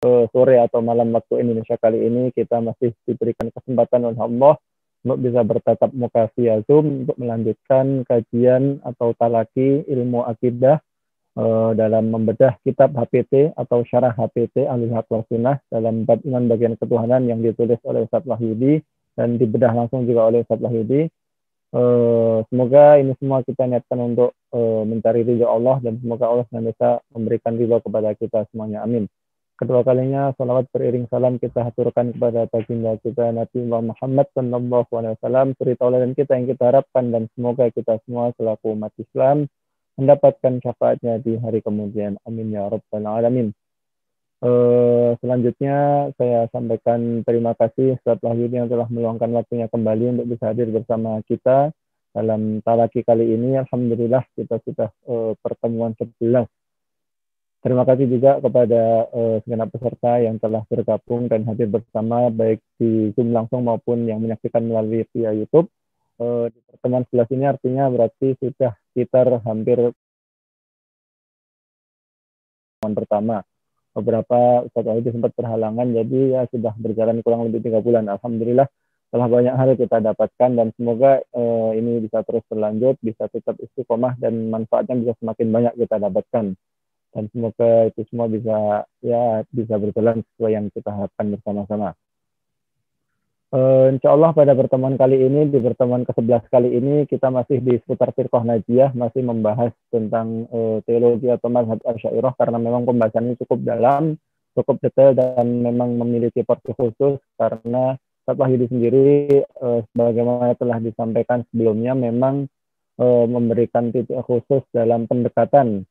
sore atau malam waktu Indonesia kali ini kita masih diberikan kesempatan oleh Allah untuk bisa bertatap muka via Zoom untuk melanjutkan kajian atau talaki ilmu akidah dalam membedah kitab HPT atau syarah HPT Ahlul Haq wal Sunnah dalam bab iman bagian ketuhanan yang ditulis oleh Ustaz Wahyudi dan dibedah langsung juga oleh Ustaz Wahyudi. Semoga ini semua kita niatkan untuk mencari ridho Allah dan semoga Allah senantiasa memberikan ridho kepada kita semuanya. Amin. Kedua kalinya salawat beriring salam kita haturkan kepada baginda kita Nabi Muhammad sallallahu alaihi wasallam, suri tauladan kita yang kita harapkan dan semoga kita semua selaku umat Islam mendapatkan syafaatnya di hari kemudian. Amin ya rabbal alamin. Selanjutnya saya sampaikan terima kasih Ustaz Wahyudi yang telah meluangkan waktunya kembali untuk bisa hadir bersama kita dalam talaki kali ini. Alhamdulillah kita sudah pertemuan 11. Terima kasih juga kepada segenap peserta yang telah bergabung dan hadir bersama baik di Zoom langsung maupun yang menyaksikan melalui via YouTube. Di pertemuan 11 ini artinya berarti sudah sekitar hampir pertama. Beberapa Ustaz Wahyudi sempat berhalangan, jadi ya sudah berjalan kurang lebih 3 bulan. Alhamdulillah telah banyak hal kita dapatkan dan semoga ini bisa terus berlanjut, bisa tetap istiqomah dan manfaatnya bisa semakin banyak kita dapatkan. Dan semoga itu semua bisa berjalan sesuai yang kita harapkan bersama-sama. Insya Allah pada pertemuan kali ini, di pertemuan ke-11 kali ini, kita masih di seputar Firqah Najiyah, masih membahas tentang teologi atau mazhab Asy'ariyah, karena memang pembahasannya cukup dalam, cukup detail, dan memang memiliki porsi khusus, karena Ustaz Wahyudi sendiri, sebagaimana telah disampaikan sebelumnya, memang memberikan titik khusus dalam pendekatan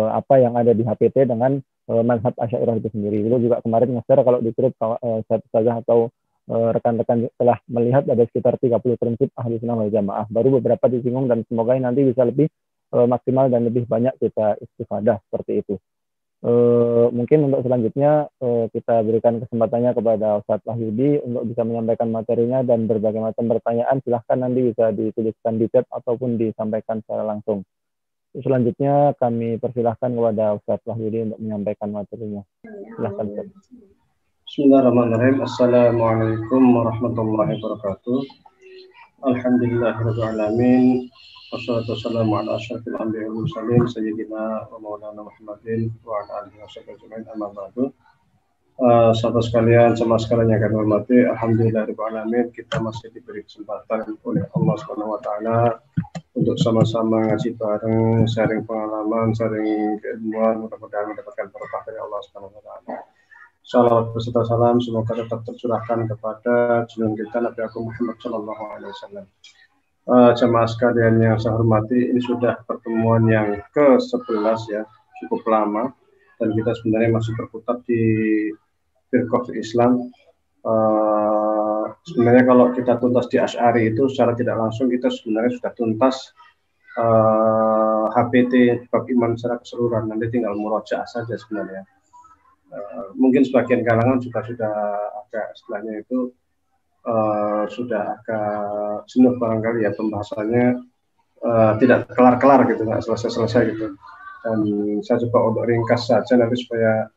apa yang ada di HPT dengan mazhab Asy'ariyah itu sendiri. Itu juga kemarin nge-share kalau di grup Ustazah atau rekan-rekan telah melihat ada sekitar 30 prinsip Ahlu Sunnah wal Jamaah. Baru beberapa disinggung dan semoga nanti bisa lebih maksimal dan lebih banyak kita istifadah seperti itu. Mungkin untuk selanjutnya kita berikan kesempatannya kepada Ustaz Wahyudi untuk bisa menyampaikan materinya dan berbagai macam pertanyaan silahkan nanti bisa dituliskan di chat ataupun disampaikan secara langsung. Selanjutnya kami persilahkan kepada Ustaz Wahyudi untuk menyampaikan materinya. Silahkan Ustaz. Bismillahirrahmanirrahim. Assalamualaikum warahmatullahi wabarakatuh. Alhamdulillahirabbil alamin. Wassalatu wassalamu ala asyrofil anbiya'i wal mursalin sayyidina wa maulana Muhammadin wa ala alihi washabbihi ajmain. Amma ba'du. Sahabat sekalian, jemaah sekalian yang kami hormati, alhamdulillahirabbil alamin, kita masih diberi kesempatan oleh Allah Subhanahu wa taala untuk sama-sama ngaji bareng, sharing pengalaman, sharing keilmuan, mudah-mudahan mendapatkan berkah dari Allah Subhanahu wa taala. Salawat beserta salam semoga tetap tercurahkan kepada junjungan kita Nabi Agung Muhammad Shallallahu Alaihi Wasallam. Jemaah sekalian yang saya hormati, ini sudah pertemuan yang ke-11 ya, cukup lama, dan kita sebenarnya masih berputar di Firqah Islam. Sebenarnya kalau kita tuntas di Asy'ari itu secara tidak langsung kita sebenarnya sudah tuntas HPT bab iman secara keseluruhan, nanti tinggal murojaah saja sebenarnya. Mungkin sebagian kalangan juga sudah agak istilahnya itu sudah agak jenuh barangkali ya pembahasannya, tidak kelar-kelar gitu, nggak selesai-selesai gitu. Dan saya coba untuk ringkas saja nanti supaya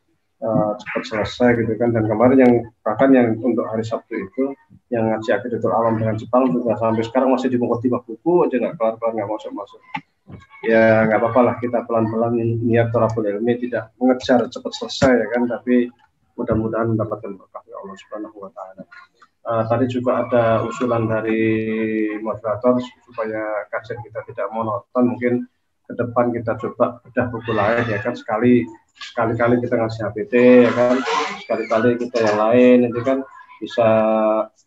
cepat selesai gitu kan. Dan kemarin yang bahkan yang untuk hari Sabtu itu yang ngaji Aqidatul Awam dengan Jepang juga sampai sekarang masih di mukadimah buku aja nggak kelar-kelar, nggak masuk-masuk. Ya nggak apa-apa lah, kita pelan-pelan niat thalabul ilmi tidak mengejar cepat selesai ya kan, tapi mudah-mudahan mendapatkan berkah dari Allah Subhanahu wa taala. Tadi juga ada usulan dari moderator supaya kajian kita tidak monoton, mungkin ke depan kita coba bedah buku lain ya kan, sekali-kali kita ngasih HPT ya kan, sekali-kali kita yang lain, itu kan bisa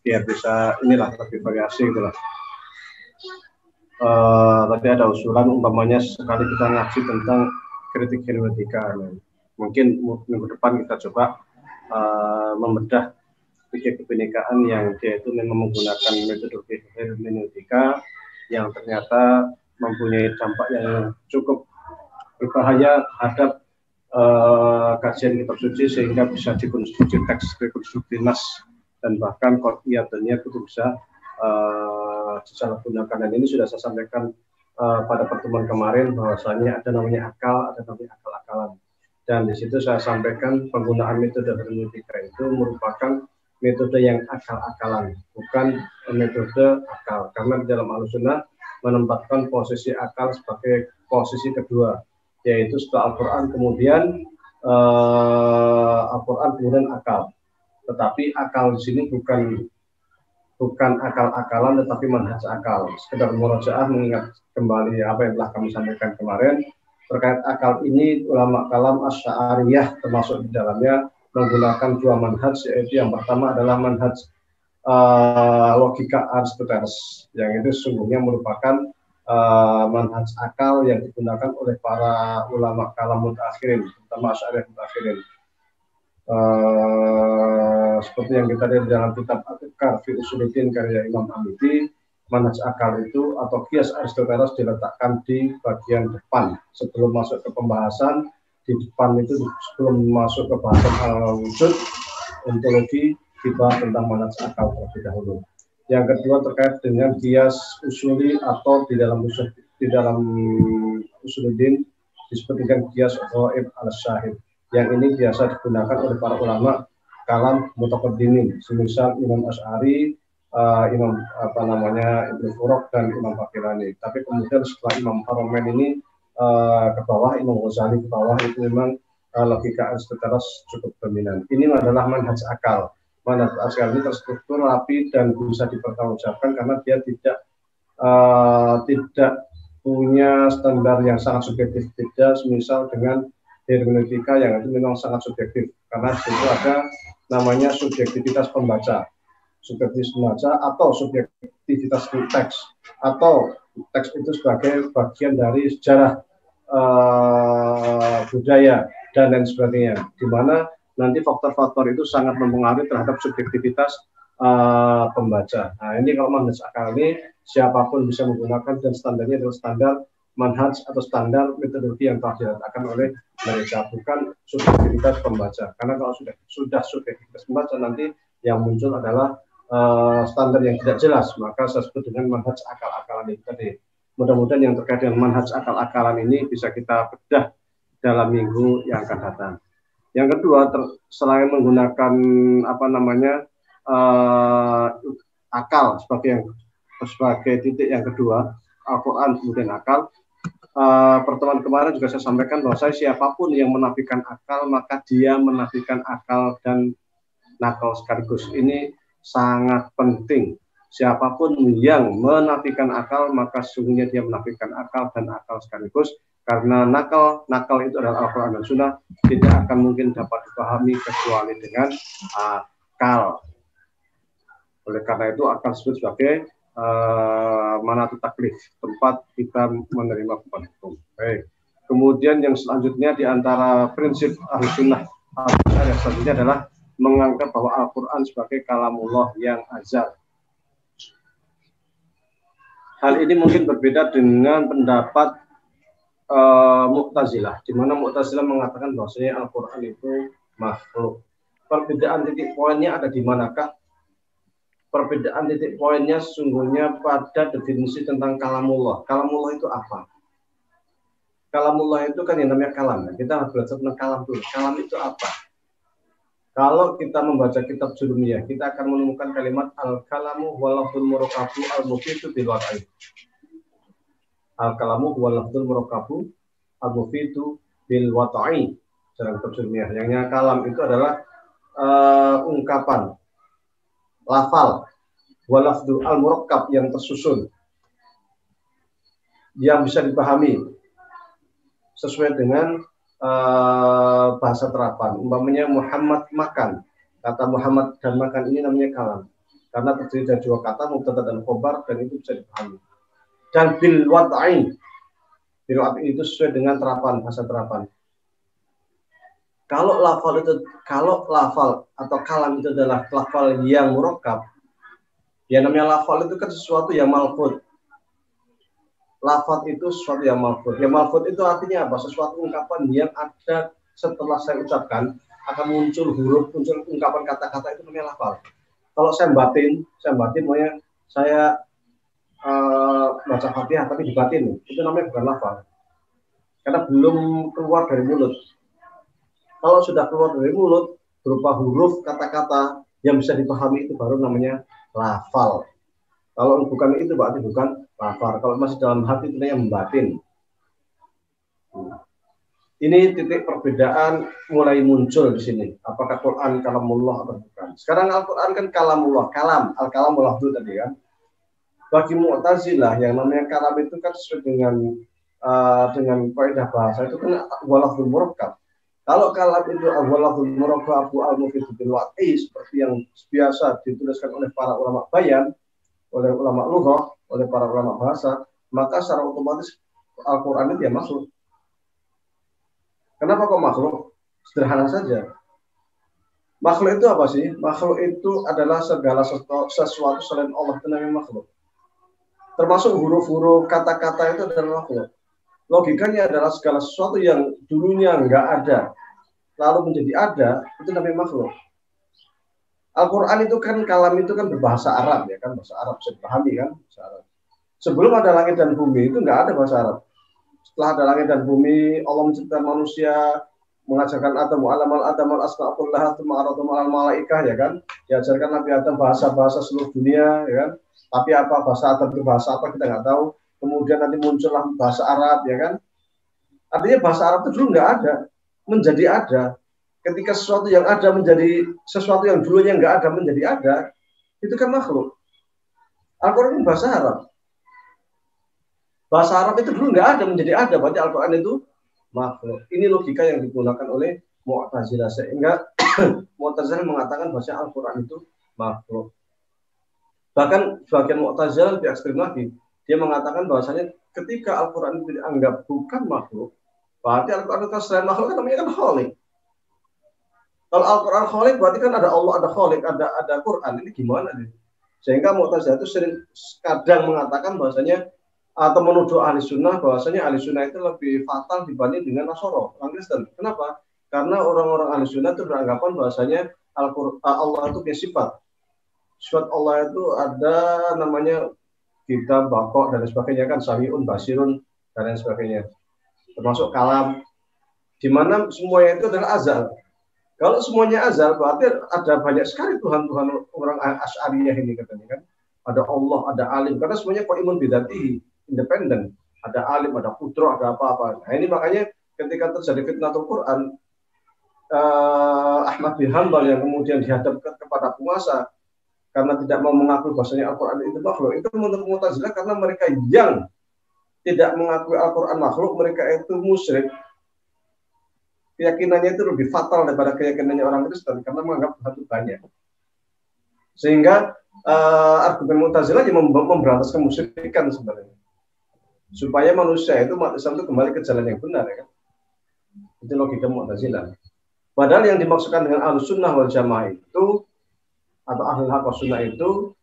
biar bisa inilah lebih variasi gitu lah. Tapi ada usulan umpamanya sekali kita ngaji tentang kritik hermeneutika, mungkin minggu depan kita coba membedah fikih kebinekaan yang dia itu memang menggunakan metode hermeneutika yang ternyata mempunyai dampak yang cukup berbahaya terhadap kajian kitab suci, sehingga bisa dikonstruksi teks, rekonstruksi nas, dan bahkan qadiyatnya itu bisa disalahgunakan. Dan ini sudah saya sampaikan pada pertemuan kemarin bahwasanya ada namanya akal, ada namanya akal-akalan. Dan di situ saya sampaikan penggunaan metode hermeneutika itu merupakan metode yang akal-akalan, bukan metode akal. Karena di dalam Ahlussunnah menempatkan posisi akal sebagai posisi kedua, yaitu setelah Al-Quran kemudian Al-Quran kemudian akal. Tetapi akal di sini bukan akal-akalan, tetapi manhaj akal. Sekedar murojaah mengingat kembali apa yang telah kami sampaikan kemarin. Terkait akal ini, ulama kalam Asy'ariyah termasuk di dalamnya menggunakan dua manhaj, yaitu yang pertama adalah manhaj logika Aristoteles, yang itu sesungguhnya merupakan manhaj akal yang digunakan oleh para ulama kalam mutakhirin, terutama Asy'ariyah mutakhirin. Seperti yang kita lihat dalam kitab At-Tiqar fi Usuluddin karya Imam Hamidi, manhaj akal itu atau kias Aristoteles diletakkan di bagian depan sebelum masuk ke pembahasan. Di depan itu sebelum masuk ke bahasan wujud ontologi, dibahas tentang manhaj akal terlebih dahulu. Yang kedua terkait dengan kias usuli atau di dalam Usuluddin disebut dengan kias ghaib al-syahid. Yang ini biasa digunakan oleh para ulama kalam mutaqaddimin, semisal Imam Asy'ari, Imam Ibnu Furuq dan Imam Baqilani. Tapi kemudian setelah Imam Haramain ini ke bawah, Imam Ghazali ke bawah, itu memang logika Aristoteles cukup dominan. Ini adalah manhaj akal. Manhaj akal ini terstruktur, rapi, dan bisa dipertanggungjawabkan karena dia tidak punya standar yang sangat subjektif. Beda semisal dengan hermeneutika yang itu memang sangat subjektif, karena itu ada namanya subjektivitas pembaca. Subjektivitas pembaca atau subjektivitas teks, atau teks itu sebagai bagian dari sejarah budaya dan lain sebagainya, di mana nanti faktor-faktor itu sangat mempengaruhi terhadap subjektivitas pembaca. Nah, ini kalau manhaj akal ini siapapun bisa menggunakan, dan standarnya adalah standar manhaj atau standar metodologi yang telah diletakkan oleh mereka, bukan subjektivitas pembaca. Karena kalau sudah subjektivitas pembaca, nanti yang muncul adalah standar yang tidak jelas, maka saya sebut dengan manhaj akal-akalan itu tadi. Mudah-mudahan yang terkait dengan manhaj akal-akalan ini bisa kita bedah dalam minggu yang akan datang. Yang kedua, selain menggunakan akal sebagai titik yang kedua, Al-Quran kemudian akal. Pertemuan kemarin juga saya sampaikan bahwa siapapun yang menafikan akal, maka dia menafikan akal dan nakal sekaligus. Ini sangat penting. Siapapun yang menafikan akal, maka sesungguhnya dia menafikan akal dan akal sekaligus. Karena nakal itu adalah Al-Quran dan Sunnah, tidak akan mungkin dapat dipahami kecuali dengan akal. Oleh karena itu akal disebut sebagai manatu taklif, tempat kita menerima beban hukum. Baik. Kemudian yang selanjutnya di antara prinsip Ahlussunnah yang selanjutnya adalah menganggap bahwa Al-Quran sebagai kalamullah yang azal. Hal ini mungkin berbeda dengan pendapat Mu'tazilah, di mana Mu'tazilah mengatakan bahwasanya Al-Quran itu makhluk. Perbedaan titik poinnya ada di manakah? Perbedaan titik poinnya sesungguhnya pada definisi tentang kalamullah. Kalamullah itu apa? Kalamullah itu kan yang namanya kalam. Kita harus belajar tentang kalam dulu. Kalam itu apa? Kalau kita membaca kitab Julumiyah, kita akan menemukan kalimat al-kalamu walafdul murakabu al-mufidu bil-wad'i. Al-kalamu walafdul murakabu al-mufidu bil-wad'i. Dalam kitab Julumiyah. Yang kalam itu adalah ungkapan, lafal, walafdul al-murakab yang tersusun, yang bisa dipahami sesuai dengan bahasa terapan. Umpamanya Muhammad makan, kata Muhammad dan makan ini namanya kalam, karena terdiri dari dua kata, mubtada dan khobar, dan itu bisa dipahami. Dan bil wad'i itu sesuai dengan terapan, bahasa terapan. Kalau lafal atau kalam itu adalah lafal yang murakab, ya namanya lafal itu kan sesuatu yang malfud. Lafaz itu sesuatu yang malfud. Yang malfud itu artinya apa? Sesuatu ungkapan yang ada setelah saya ucapkan akan muncul huruf, muncul ungkapan kata-kata, itu namanya lafal. Kalau saya batin maunya saya baca Fatihah tapi dibatin, itu namanya bukan lafal. Karena belum keluar dari mulut. Kalau sudah keluar dari mulut berupa huruf, kata-kata yang bisa dipahami, itu baru namanya lafal. Kalau bukan itu berarti bukan lafal. Kalau masih dalam hati itu namanya membatin. Ini titik perbedaan mulai muncul di sini. Apakah Quran kalamullah atau bukan? Sekarang Al-Quran kan kalamullah, kalam, al-kalamullah itu tadi kan. Bagi Mu'tazilah yang namanya kalam itu kan sesuai dengan kaidah bahasa itu kan walaful murakkab. Kalau kalam itu walaful murakkab al-mufid bil waqi seperti yang biasa dituliskan oleh para ulama bayan, oleh ulama lughah, oleh para ulama bahasa, maka secara otomatis Al-Quran itu ya masuk. Kenapa kok makhluk? Sederhana saja. Makhluk itu apa sih? Makhluk itu adalah segala sesuatu selain Allah itu namanya makhluk. Termasuk huruf-huruf, kata-kata itu adalah makhluk. Logikanya adalah segala sesuatu yang dulunya nggak ada, lalu menjadi ada, itu namanya makhluk. Al-Quran itu kan, kalam itu kan berbahasa Arab, ya kan, bahasa Arab, bisa dipahami kan, bahasa Arab. Sebelum ada langit dan bumi itu nggak ada bahasa Arab. Setelah ada langit dan bumi, Allah menciptakan manusia, mengajarkan Adam al-asma kullaha tsumma aradahum 'alal malaikah, ya kan? Diajarkan Nabi Adam bahasa-bahasa seluruh dunia, ya kan? Tapi apa bahasa Adam itu bahasa apa kita nggak tahu. Kemudian nanti muncullah bahasa Arab, ya kan? Artinya bahasa Arab itu dulu nggak ada, menjadi ada. Ketika sesuatu yang ada menjadi sesuatu yang dulunya nggak ada menjadi ada, itu kan makhluk. Al-Quran bahasa Arab. Bahasa Arab itu dulu nggak ada menjadi ada, berarti Al-Quran itu makhluk. Ini logika yang digunakan oleh Mu'tazilah, sehingga Mu'tazilah mengatakan bahwa Al-Quran itu makhluk. Bahkan sebagian Mu'tazilah lebih ekstrim lagi, dia mengatakan bahwasanya ketika Al-Quran itu dianggap bukan makhluk, berarti Al-Quran itu selain makhluk kan namanya kan Khalik. Kalau Al-Quran Khalik berarti kan ada Allah, ada Khalik, ada Quran. Ini gimana nih? Sehingga Mu'tazilah itu kadang mengatakan bahwasanya atau menuduh ahli sunnah bahwasanya ahli sunnah itu lebih fatal dibanding dengan Nasoro, orang Kristen. Kenapa? Karena orang-orang ahli sunnah itu beranggapan bahwasanya Allah itu punya sifat. Sifat Allah itu ada namanya kitab, bakok, dan sebagainya kan, sami'un, basirun, dan lain sebagainya. Termasuk kalam, di mana semuanya itu adalah azal. Kalau semuanya azal, berarti ada banyak sekali Tuhan-Tuhan orang Asy'ariyah ini katanya kan. Ada Allah, ada alim, karena semuanya qaimun bidzatihi, independen, ada alim, ada kudro, ada apa-apa. Nah ini makanya ketika terjadi fitnatul Quran, Ahmad bin Hanbal yang kemudian dihadapkan kepada penguasa karena tidak mau mengakui bahwasanya Al-Quran itu makhluk, itu menurut Mu'tazilah karena mereka yang tidak mengakui Al-Quran makhluk, mereka itu musyrik. Keyakinannya itu lebih fatal daripada keyakinannya orang Kristen karena menganggap Tuhan itu banyak. Sehingga argumen Mu'tazilah yang memberantas kemusyrikan sebenarnya. Supaya manusia itu, umat Islam itu kembali ke jalan yang benar, ya kan? Itu logika Mu'tazilah. Padahal yang dimaksudkan dengan Ahlus Sunnah wal Jamaah itu atau Ahlul Haq wal Sunnah itu,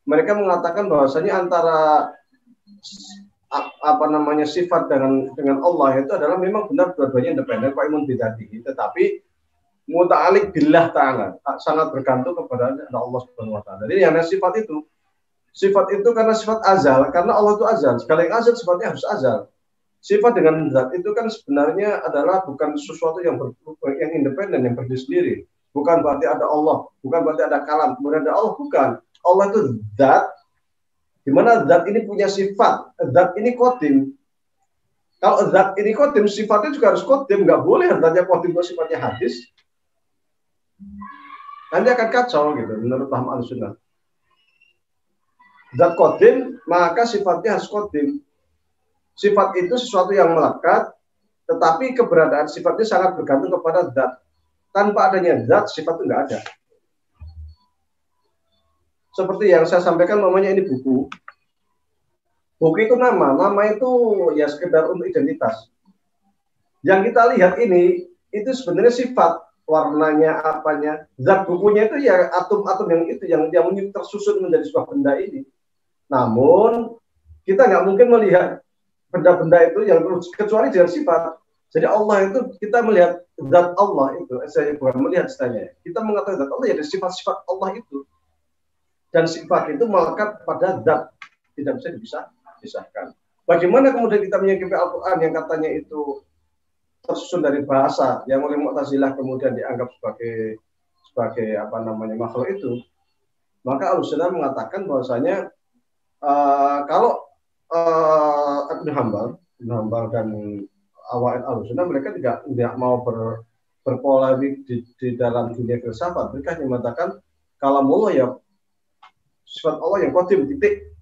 mereka mengatakan bahwasanya antara sifat dengan Allah itu adalah memang benar dua-duanya independen, qaimun bidzatihi, tetapi muta'alliq billah ta'ala, sangat bergantung kepada Allah Subhanahu wa taala. Jadi yang sifat itu karena sifat azal, karena Allah itu azal. Segala yang azal sifatnya harus azal. Sifat dengan zat itu kan sebenarnya adalah bukan sesuatu yang independen, yang berdiri sendiri. Bukan berarti ada Allah, bukan berarti ada kalam, kemudian ada Allah, bukan. Allah itu zat, di mana zat ini punya sifat, zat ini qadim. Kalau zat ini qadim, sifatnya juga harus qadim, nggak boleh zatnya qadim kalau sifatnya hadis. Nanti akan kacau gitu menurut paham Ahlussunnah. Zat qadim, maka sifatnya harus qadim. Sifat itu sesuatu yang melekat, tetapi keberadaan sifatnya sangat bergantung kepada zat. Tanpa adanya zat, sifat itu nggak ada. Seperti yang saya sampaikan, namanya ini buku. Buku itu nama itu ya sekedar untuk identitas. Yang kita lihat ini, itu sebenarnya sifat, warnanya, apanya. Zat bukunya itu ya atom-atom yang tersusun menjadi sebuah benda ini. Namun, kita nggak mungkin melihat benda-benda itu yang kecuali dengan sifat. Jadi Allah itu, kita melihat zat Allah itu, saya bukan melihat istilahnya. Kita mengatakan zat Allah ya dari sifat-sifat Allah itu. Dan sifat itu melekat pada zat, tidak bisa dipisahkan. Bagaimana kemudian kita menyikapi Al-Quran yang katanya itu tersusun dari bahasa yang oleh Mu'tazilah kemudian dianggap sebagai makhluk itu, maka Ahlussunnah mengatakan bahwasanya kalau Ibnu Hambal dan awal Ahlussunnah mereka tidak mau berpolemik di dalam dunia filsafat. Mereka mengatakan kalamullah ya sifat Allah yang qadim, titik.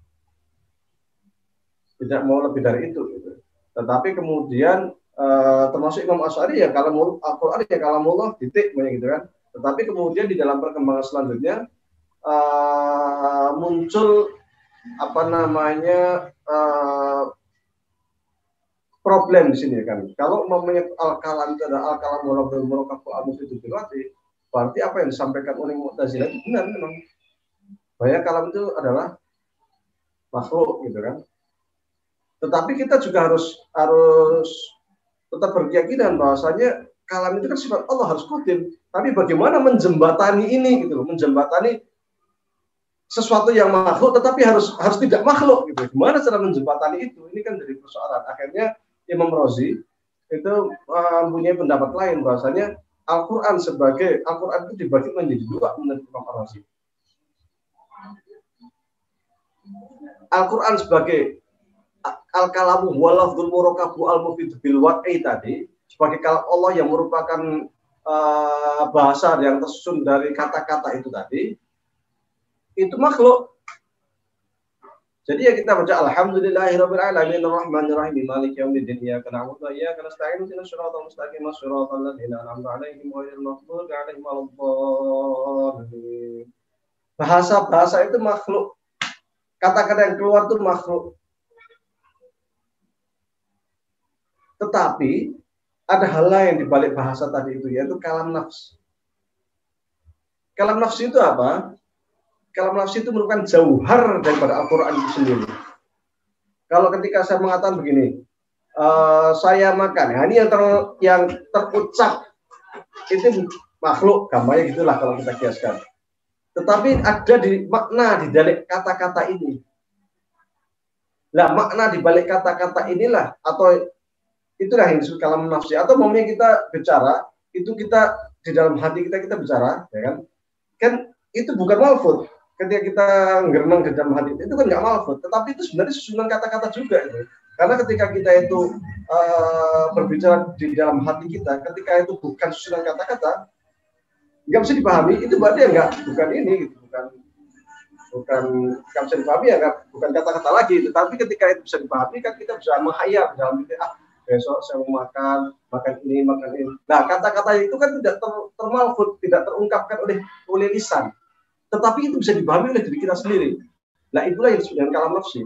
Tidak mau lebih dari itu gitu. Tetapi kemudian termasuk Imam Asy'ari ya kalau Al-Qur'an ya kalamullah titik gitu kan. Tetapi kemudian di dalam perkembangan selanjutnya muncul problem di sini kan. Kalau umpamanya al-kalam itu adalah al-kalamullah bil murakabu al-mufid bil wati, berarti apa yang disampaikan oleh Mu'tazilah itu benar memang. Bahwa kalam itu adalah makhluk gitu kan. Tetapi kita juga harus tetap berkeyakinan bahwasanya kalam itu kan sifat Allah harus qadim. Tapi bagaimana menjembatani ini gitu, menjembatani sesuatu yang makhluk tetapi harus tidak makhluk gitu. Gimana cara menjembatani itu? Ini kan jadi persoalan. Akhirnya Imam Razi itu mempunyai pendapat lain bahwasanya Al-Qur'an itu dibagi menjadi dua menurut Imam Razi. Al-Qur'an sebagai al-kalamu walafdzul murakabu al-mufid bil wad'i tadi, sebagai kalam Allah yang merupakan bahasa yang tersusun dari kata-kata itu tadi, itu makhluk. Jadi ya kita baca alhamdulillahirabbil alamin arrahmanir rahim maliki yaumiddin iyyaka na'budu wa iyyaka nasta'in ihdinas siratal mustaqim siratal ladzina an'amta 'alaihim ghairil maghdubi 'alaihim waladdallin. Bahasa itu makhluk. Kata-kata yang keluar itu makhluk. Tetapi ada hal lain di balik bahasa tadi itu, yaitu kalam nafs. Kalam nafs itu apa? Kalam nafs itu merupakan jauhar daripada Al-Quran itu sendiri. Kalau ketika saya mengatakan begini, saya makan, ya ini yang terucap itu makhluk, gambarnya gitulah kalau kita kiaskan. Tetapi ada makna di balik kata-kata ini. Nah, makna di balik kata-kata inilah atau itulah yang disebut kalam nafsi. Atau momennya kita bicara, itu kita di dalam hati kita bicara, ya kan? Kan itu bukan malfud. Ketika kita ngerenang di dalam hati itu kan nggak malfud, tetapi itu sebenarnya susunan kata-kata juga. Gitu. Karena ketika kita itu berbicara di dalam hati kita, ketika itu bukan susunan kata-kata, nggak bisa dipahami. Itu berarti ya bukan ini, gitu. bukan nggak bisa dipahami ya, bukan kata-kata lagi. Tetapi ketika itu bisa dipahami, kan kita bisa menghayal dalam hati. Besok saya mau makan ini, makan ini. Nah, kata-kata itu kan tidak termalfud, tidak terungkapkan oleh lisan. Tetapi itu bisa dipahami oleh diri kita sendiri. Nah, itulah yang disebut dengan kalam nafsi.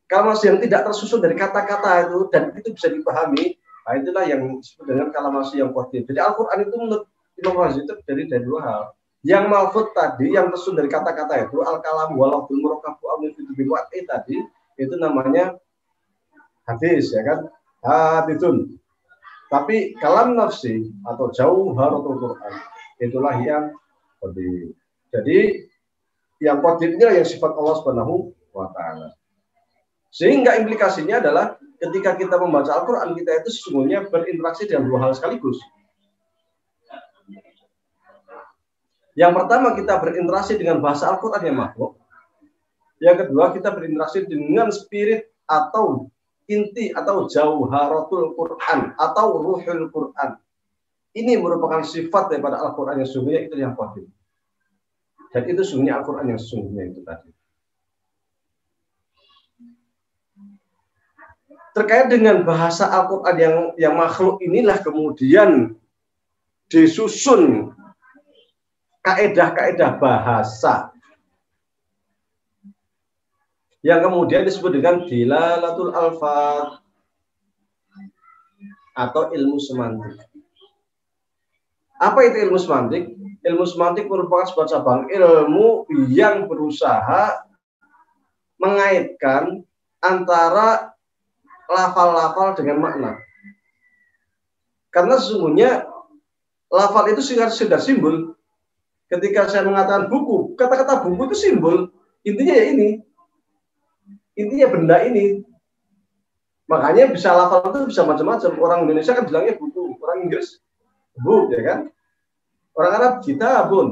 Kalam nafsi yang tidak tersusun dari kata-kata itu, dan itu bisa dipahami, nah itulah yang disebut dengan kalam nafsi yang qadim. Jadi Al-Quran itu menurut Imam Razi itu dari dua hal. Yang malfud tadi, yang tersusun dari kata-kata itu, al-kalam walafdzul murakabu al-mufid bil wad'i tadi, itu namanya hadis, ya kan? Haditsun. Tapi kalam nafsi atau jauharatul Quran itulah yang qadim. Jadi yang qadim inilah yang sifat Allah Subhanahu wa taala. Sehingga implikasinya adalah ketika kita membaca Al-Qur'an, kita itu sesungguhnya berinteraksi dengan dua hal sekaligus. Yang pertama, kita berinteraksi dengan bahasa Al-Qur'an yang makhluk. Yang kedua, kita berinteraksi dengan spirit atau inti atau jauharatul Quran atau ruhul Quran. Ini merupakan sifat daripada Al-Quran yang sesungguhnya, itu yang qadim. Dan itu sesungguhnya Al-Quran yang sesungguhnya itu tadi. Terkait dengan bahasa Al-Quran yang makhluk inilah kemudian disusun kaedah-kaedah bahasa yang kemudian disebut dengan dilalatul alfaz atau ilmu semantik. Apa itu ilmu semantik? Ilmu semantik merupakan sebuah cabang ilmu yang berusaha mengaitkan antara lafal-lafal dengan makna. Karena sesungguhnya lafal itu sudah simbol. Ketika saya mengatakan buku, kata-kata buku itu simbol. Intinya ya ini. Intinya benda ini. Makanya bisa lafal itu bisa macam-macam. Orang Indonesia kan bilangnya buku. orang Inggris book, ya kan? Orang Arab kitabun,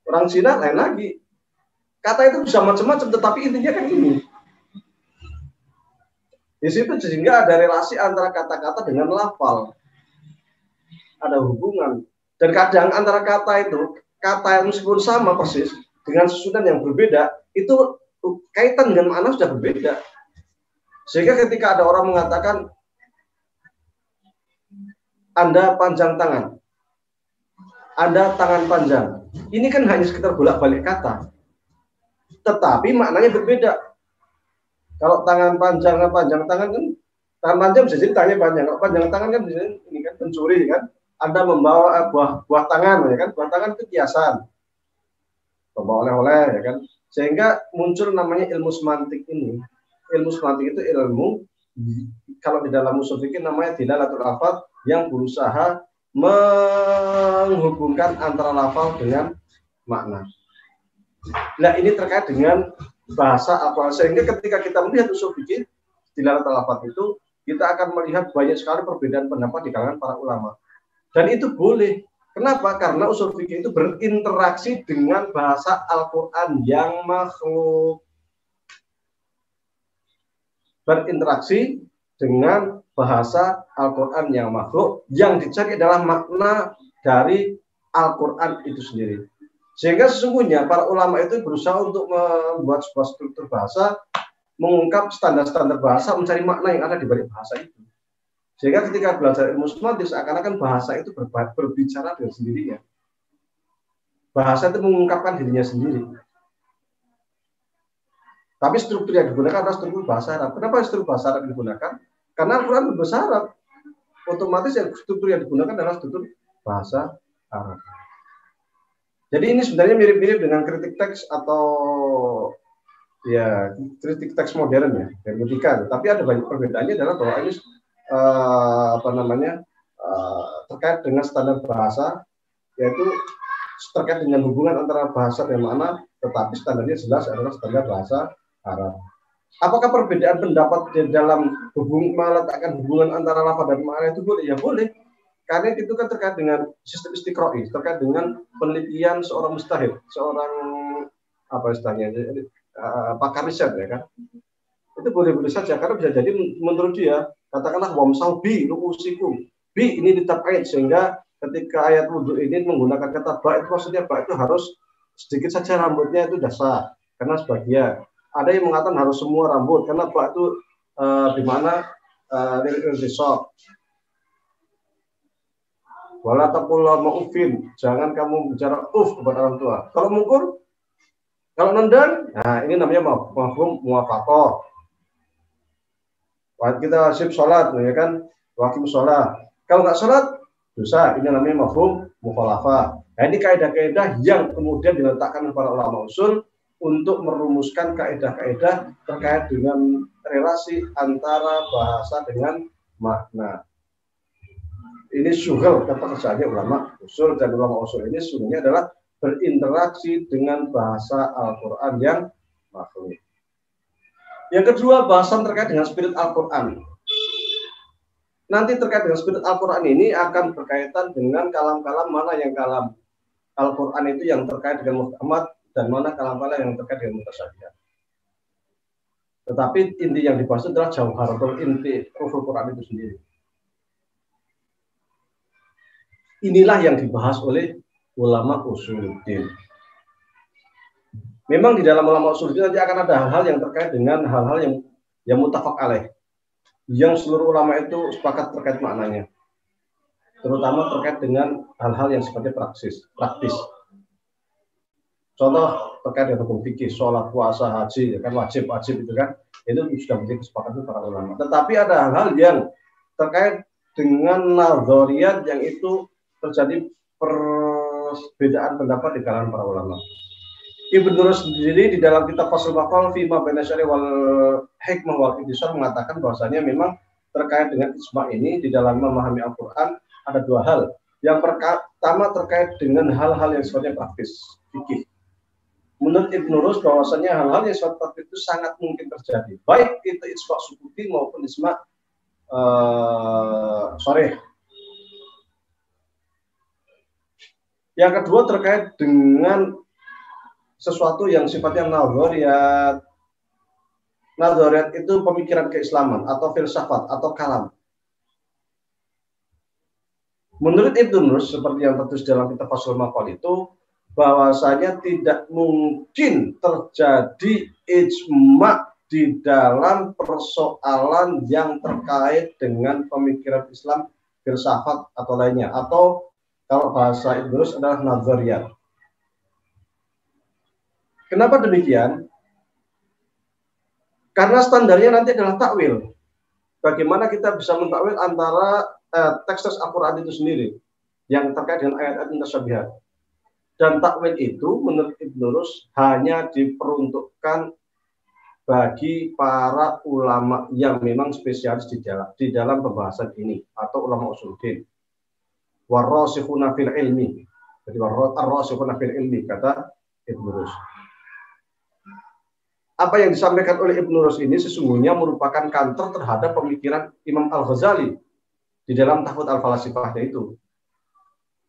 orang Cina lain lagi. Kata itu bisa macam-macam, tetapi intinya kan ini. Di situ sehingga ada relasi antara kata-kata dengan lafal, ada hubungan. Dan kadang antara kata itu, kata yang meskipun sama persis dengan susunan yang berbeda, itu kaitan dengan makna sudah berbeda. Sehingga ketika ada orang mengatakan Anda panjang tangan, Anda tangan panjang, ini kan hanya sekitar bolak-balik kata, tetapi maknanya berbeda. Kalau tangan panjang tangan kan, tangan panjang bisa jadi tangannya panjang. Kalau panjang tangan kan bisa ini kan pencuri kan. Anda membawa buah tangan, ya kan? Buah tangan itu kiasan, membawa oleh-oleh, ya kan? Sehingga muncul namanya ilmu semantik ini. Ilmu semantik itu ilmu, kalau di dalam usul fikih namanya dilalatul lafaz, yang berusaha menghubungkan antara lafal dengan makna. Nah, ini terkait dengan bahasa apa, sehingga ketika kita melihat usul fikih dilalatul lafaz itu, kita akan melihat banyak sekali perbedaan pendapat di kalangan para ulama. Dan itu boleh. Kenapa? Karena usul fikih itu berinteraksi dengan bahasa Al-Quran yang makhluk. Berinteraksi dengan bahasa Al-Quran yang makhluk, yang dicari adalah makna dari Al-Quran itu sendiri. Sehingga sesungguhnya para ulama itu berusaha untuk membuat sebuah struktur bahasa, mengungkap standar-standar bahasa, mencari makna yang ada di balik bahasa itu. Sehingga ketika belajar ilmu semantik, seakan-akan bahasa itu berbicara dengan sendirinya. Bahasa itu mengungkapkan dirinya sendiri. Tapi struktur yang digunakan adalah struktur bahasa Arab. Kenapa struktur bahasa Arab digunakan? Karena Al-Quran berbahasa Arab. Otomatis yang struktur yang digunakan adalah struktur bahasa Arab. Jadi ini sebenarnya mirip-mirip dengan kritik teks atau ya kritik teks modern ya, hermeneutika. Tapi ada banyak perbedaannya adalah bahwa ini terkait dengan standar bahasa, yaitu terkait dengan hubungan antara bahasa dan makna, tetapi standarnya jelas adalah standar bahasa Arab. Apakah perbedaan pendapat di dalam meletakkan hubungan antara lafaz dan makna itu boleh? Ya boleh, karena itu kan terkait dengan sistem istiqra'i, terkait dengan penelitian seorang mustahid, seorang pakar riset, ya kan? Itu boleh-boleh saja, karena bisa jadi menurut dia, katakanlah wamsau bi ru'usikum, bi ini ditab'id, sehingga ketika ayat wudhu ini menggunakan kata ba, itu maksudnya ba itu harus sedikit saja rambutnya itu dasar, karena sebagian ada yang mengatakan harus semua rambut, karena ba itu di mana risok. Wala taqullahu ma'ufin, jangan kamu bicara kepada orang tua. Kalau mungkur, kalau nendang, nah ini namanya mafhum muwafaqah. Kita wajib sholat, ya kan? Wajib sholat. Kalau nggak sholat, dosa. Ini namanya mafhum mukhalafah. Nah, ini kaidah-kaidah yang kemudian diletakkan para ulama usul untuk merumuskan kaidah-kaidah terkait dengan relasi antara bahasa dengan makna. Ini syughul pekerjaannya ulama usul, dan ulama usul ini sungguhnya adalah berinteraksi dengan bahasa Al-Quran yang makhluk. Yang kedua, bahasan terkait dengan spirit Al-Quran. Nanti terkait dengan spirit Al-Quran ini akan berkaitan dengan kalam-kalam mana yang kalam Al-Quran itu yang terkait dengan muhkamat, dan mana kalam-kalam yang terkait dengan mutasyabihat. Tetapi inti yang dibahas adalah jauharatul inti ruhul Quran itu sendiri. Inilah yang dibahas oleh ulama usuluddin. Memang di dalam ulama usuluddin nanti akan ada hal-hal yang terkait dengan hal-hal yang muttafaq alaih, yang seluruh ulama itu sepakat terkait maknanya, terutama terkait dengan hal-hal yang sifatnya praktis. Contoh terkait dengan hukum fikih, sholat, puasa, haji, ya kan wajib itu kan, itu sudah menjadi kesepakatan para ulama. Tetapi ada hal-hal yang terkait dengan nazariyat yang itu terjadi perbedaan pendapat di kalangan para ulama. Ibnu Rushd sendiri di dalam kitab Faslul Maqal fi ma baina syari wal hikmah wal intisar mengatakan bahwasanya memang terkait dengan ijma ini di dalam memahami Al-Quran ada dua hal. Yang pertama terkait dengan hal-hal yang sifatnya praktis, fikih. Menurut Ibnu Rushd bahwasanya hal-hal yang sifatnya praktis itu sangat mungkin terjadi, baik itu ijma sukuti maupun ijma sharih. Yang kedua terkait dengan sesuatu yang sifatnya nazariyat. Nazariyat itu pemikiran keislaman atau filsafat atau kalam. Menurut Ibnu Rus, seperti yang tertulis dalam kitab Fathul Maqal itu, bahwasanya tidak mungkin terjadi ijma di dalam persoalan yang terkait dengan pemikiran Islam, filsafat atau lainnya, atau kalau bahasa Ibnu Rus adalah nazariyat. Kenapa demikian? Karena standarnya nanti adalah takwil. Bagaimana kita bisa mentakwil antara teks-teks Al-Quran itu sendiri yang terkait dengan ayat-ayat mutasyabihat. Dan takwil itu menurut Ibnu Rus hanya diperuntukkan bagi para ulama yang memang spesialis di dalam pembahasan ini, atau ulama usuluddin. Warrasikhuna fil ilmi. Jadi warrasikhuna fil ilmi kata Ibnu Rus. Apa yang disampaikan oleh Ibnu Rus ini sesungguhnya merupakan counter terhadap pemikiran Imam Al-Ghazali di dalam Tahfudz Al-Falasifahnya itu.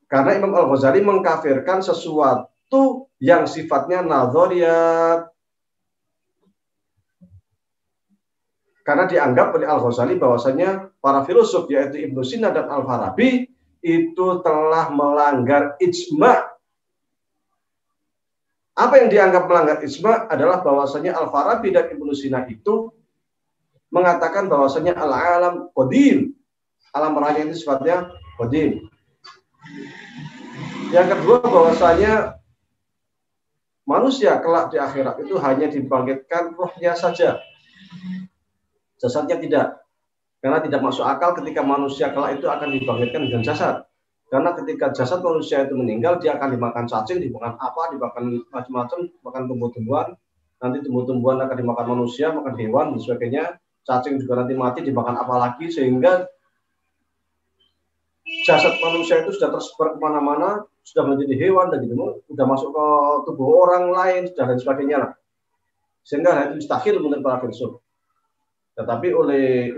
Karena Imam Al-Ghazali mengkafirkan sesuatu yang sifatnya nazariyat. Karena dianggap oleh Al-Ghazali bahwasanya para filosof yaitu Ibnu Sina dan Al-Farabi itu telah melanggar ijma. Apa yang dianggap melanggar ijma adalah bahwasanya Al-Farabi dan Ibnu Sina itu mengatakan bahwasanya al-alam qadim. Alam raya itu sifatnya qadim. Yang kedua bahwasanya manusia kelak di akhirat itu hanya dibangkitkan rohnya saja. Jasadnya tidak. Karena tidak masuk akal ketika manusia kelak itu akan dibangkitkan dengan jasad. Karena ketika jasad manusia itu meninggal, dia akan dimakan cacing, dimakan apa, dimakan macam-macam, makan tumbuh-tumbuhan. Nanti tumbuh-tumbuhan akan dimakan manusia, makan hewan, dan sebagainya. Cacing juga nanti mati, dimakan apa lagi, sehingga jasad manusia itu sudah tersebar kemana-mana, sudah menjadi hewan, dan gitu, sudah masuk ke tubuh orang lain, dan sebagainya. Sehingga itu mustahil menurut para filsuf. Tetapi oleh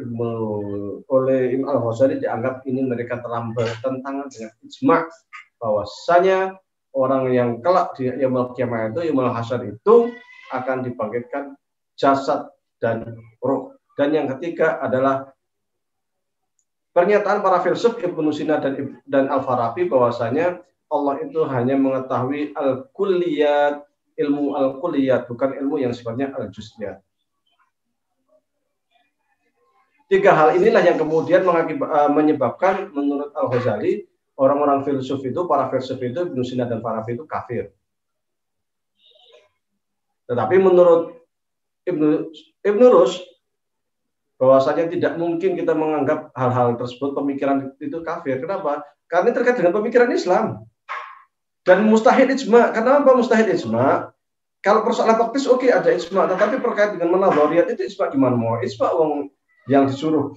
Imam Al-Ghazali dianggap ini mereka telah bertentangan dengan ijma bahwasanya orang yang kelak di yaumul qiyamah itu, yaumul hasyar itu akan dibangkitkan jasad dan roh. Dan yang ketiga adalah pernyataan para filsuf Ibnu Sina dan Al-Farabi bahwasanya Allah itu hanya mengetahui al-kulliyat, ilmu al-kulliyat, bukan ilmu yang sifatnya al-juz'iyat. Tiga hal inilah yang kemudian menyebabkan menurut Al-Ghazali orang-orang filsuf itu, para filsuf itu, Ibnu Sina dan Farabi itu kafir. Tetapi menurut Ibnu Rus bahwasanya tidak mungkin kita menganggap hal-hal tersebut pemikiran itu kafir. Kenapa? Karena terkait dengan pemikiran Islam. Dan mustahil ijma. Kenapa mustahil ijma? Kalau persoalan praktis oke, ada ijma, tetapi terkait dengan menazariyat itu ijma gimana mau? Ijma yang disuruh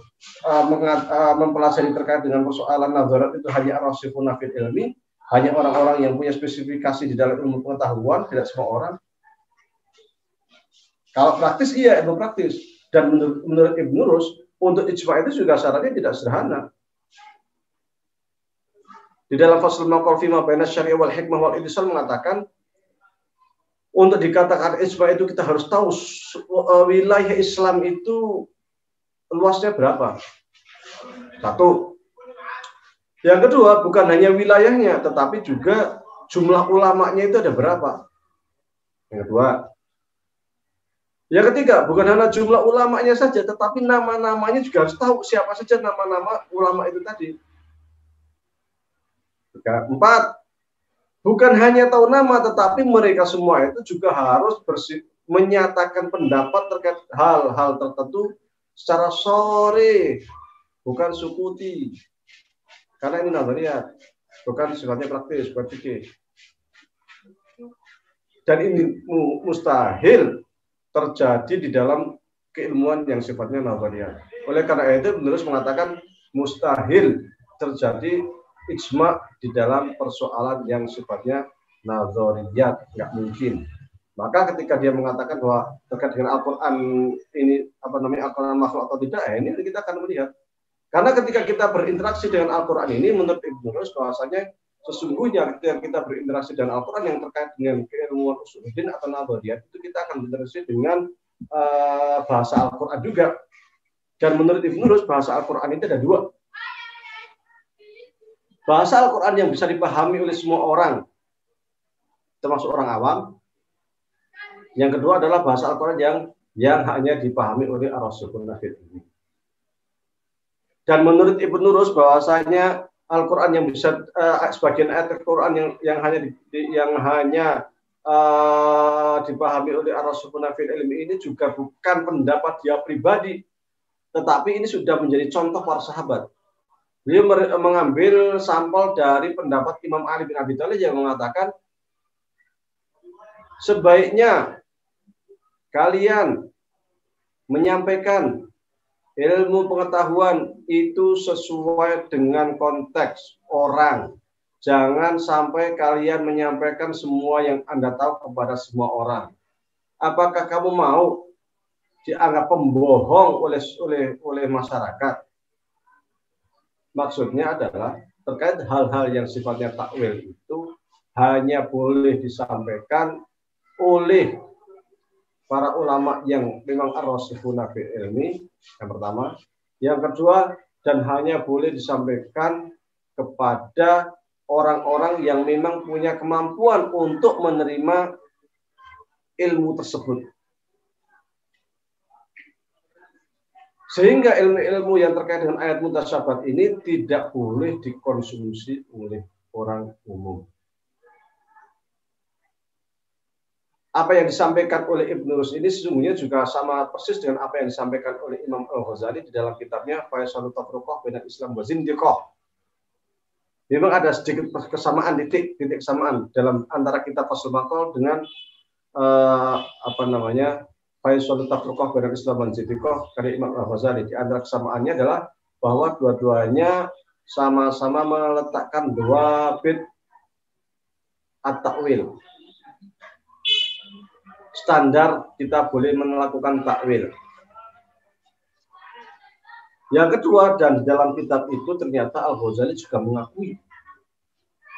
mempelajari terkait dengan persoalan nazariyat itu hanya ar-rasikhuna fil ilmi, hanya orang-orang yang punya spesifikasi di dalam ilmu pengetahuan, tidak semua orang. Kalau praktis iya, ilmu praktis. Dan menurut Ibnu Rus, untuk ijma itu juga syaratnya tidak sederhana. Di dalam Fathul Maqal fi ma baina syari' wal hikmah wal idtisal mengatakan untuk dikatakan ijma itu kita harus tahu wilayah Islam itu luasnya berapa. Satu. Yang kedua, bukan hanya wilayahnya, tetapi juga jumlah ulamanya itu ada berapa. Yang kedua. Yang ketiga, bukan hanya jumlah ulamanya saja, tetapi nama-namanya juga harus tahu siapa saja nama-nama ulama itu tadi. Empat, bukan hanya tahu nama, tetapi mereka semua itu juga harus menyatakan pendapat terkait hal-hal tertentu secara sore, bukan sukuti. Karena ini nazariyat, bukan sifatnya praktis, bukan fikih. Dan ini mustahil terjadi di dalam keilmuan yang sifatnya nazariyat. Oleh karena itu, Ibnu Rus mengatakan mustahil terjadi ijma di dalam persoalan yang sifatnya nazariyat, nggak mungkin. Maka ketika dia mengatakan bahwa terkait dengan Al-Quran ini Al-Quran makhluk atau tidak, ini kita akan melihat. Karena ketika kita berinteraksi dengan Al-Quran ini, menurut Ibnu Rus bahwasanya Sesungguhnya ketika kita berinteraksi dengan Al-Quran yang terkait dengan keilmuan usuluddin atau nadhariyat, itu kita akan berinteraksi dengan bahasa Al-Quran juga. Dan menurut Ibnu Rus, bahasa Al-Quran itu ada dua. Bahasa Al-Quran yang bisa dipahami oleh semua orang, termasuk orang awam. Yang kedua adalah bahasa Al-Quran yang hanya dipahami oleh ar-rasikhun fil ilmi. Dan menurut Ibnu Rus, bahwasanya Al-Quran yang bisa sebagian ayat Al-Quran yang hanya dipahami oleh ar-rasikhun fil ilmi ini juga bukan pendapat dia pribadi, tetapi ini sudah menjadi contoh para sahabat. Beliau mengambil sampel dari pendapat Imam Ali bin Abi Thalib yang mengatakan sebaiknya kalian menyampaikan ilmu pengetahuan itu sesuai dengan konteks orang. Jangan sampai kalian menyampaikan semua yang Anda tahu kepada semua orang. Apakah kamu mau dianggap pembohong oleh masyarakat? Maksudnya adalah terkait hal-hal yang sifatnya takwil itu hanya boleh disampaikan oleh para ulama yang memang ar-rasikhuna fil ilmi, yang pertama. Yang kedua, dan hanya boleh disampaikan kepada orang-orang yang memang punya kemampuan untuk menerima ilmu tersebut. Sehingga ilmu-ilmu yang terkait dengan ayat mutasyabihat ini tidak boleh dikonsumsi oleh orang umum. Apa yang disampaikan oleh Ibnu Rus ini sesungguhnya juga sama persis dengan apa yang disampaikan oleh Imam Al-Ghazali di dalam kitabnya Faisalut Tafruqah Bainal Islam wa Zindiqah. Memang ada sedikit kesamaan, titik kesamaan dalam antara kitab Fathul Maqal dengan Faisalut Tafruqah Bainal Islam wa Zindiqah karya Imam Al-Ghazali. Di antara kesamaannya adalah bahwa dua-duanya sama-sama meletakkan dua bit at-ta'wil. Standar kita boleh melakukan takwil. Yang kedua, dan di dalam kitab itu ternyata Al-Ghazali juga mengakui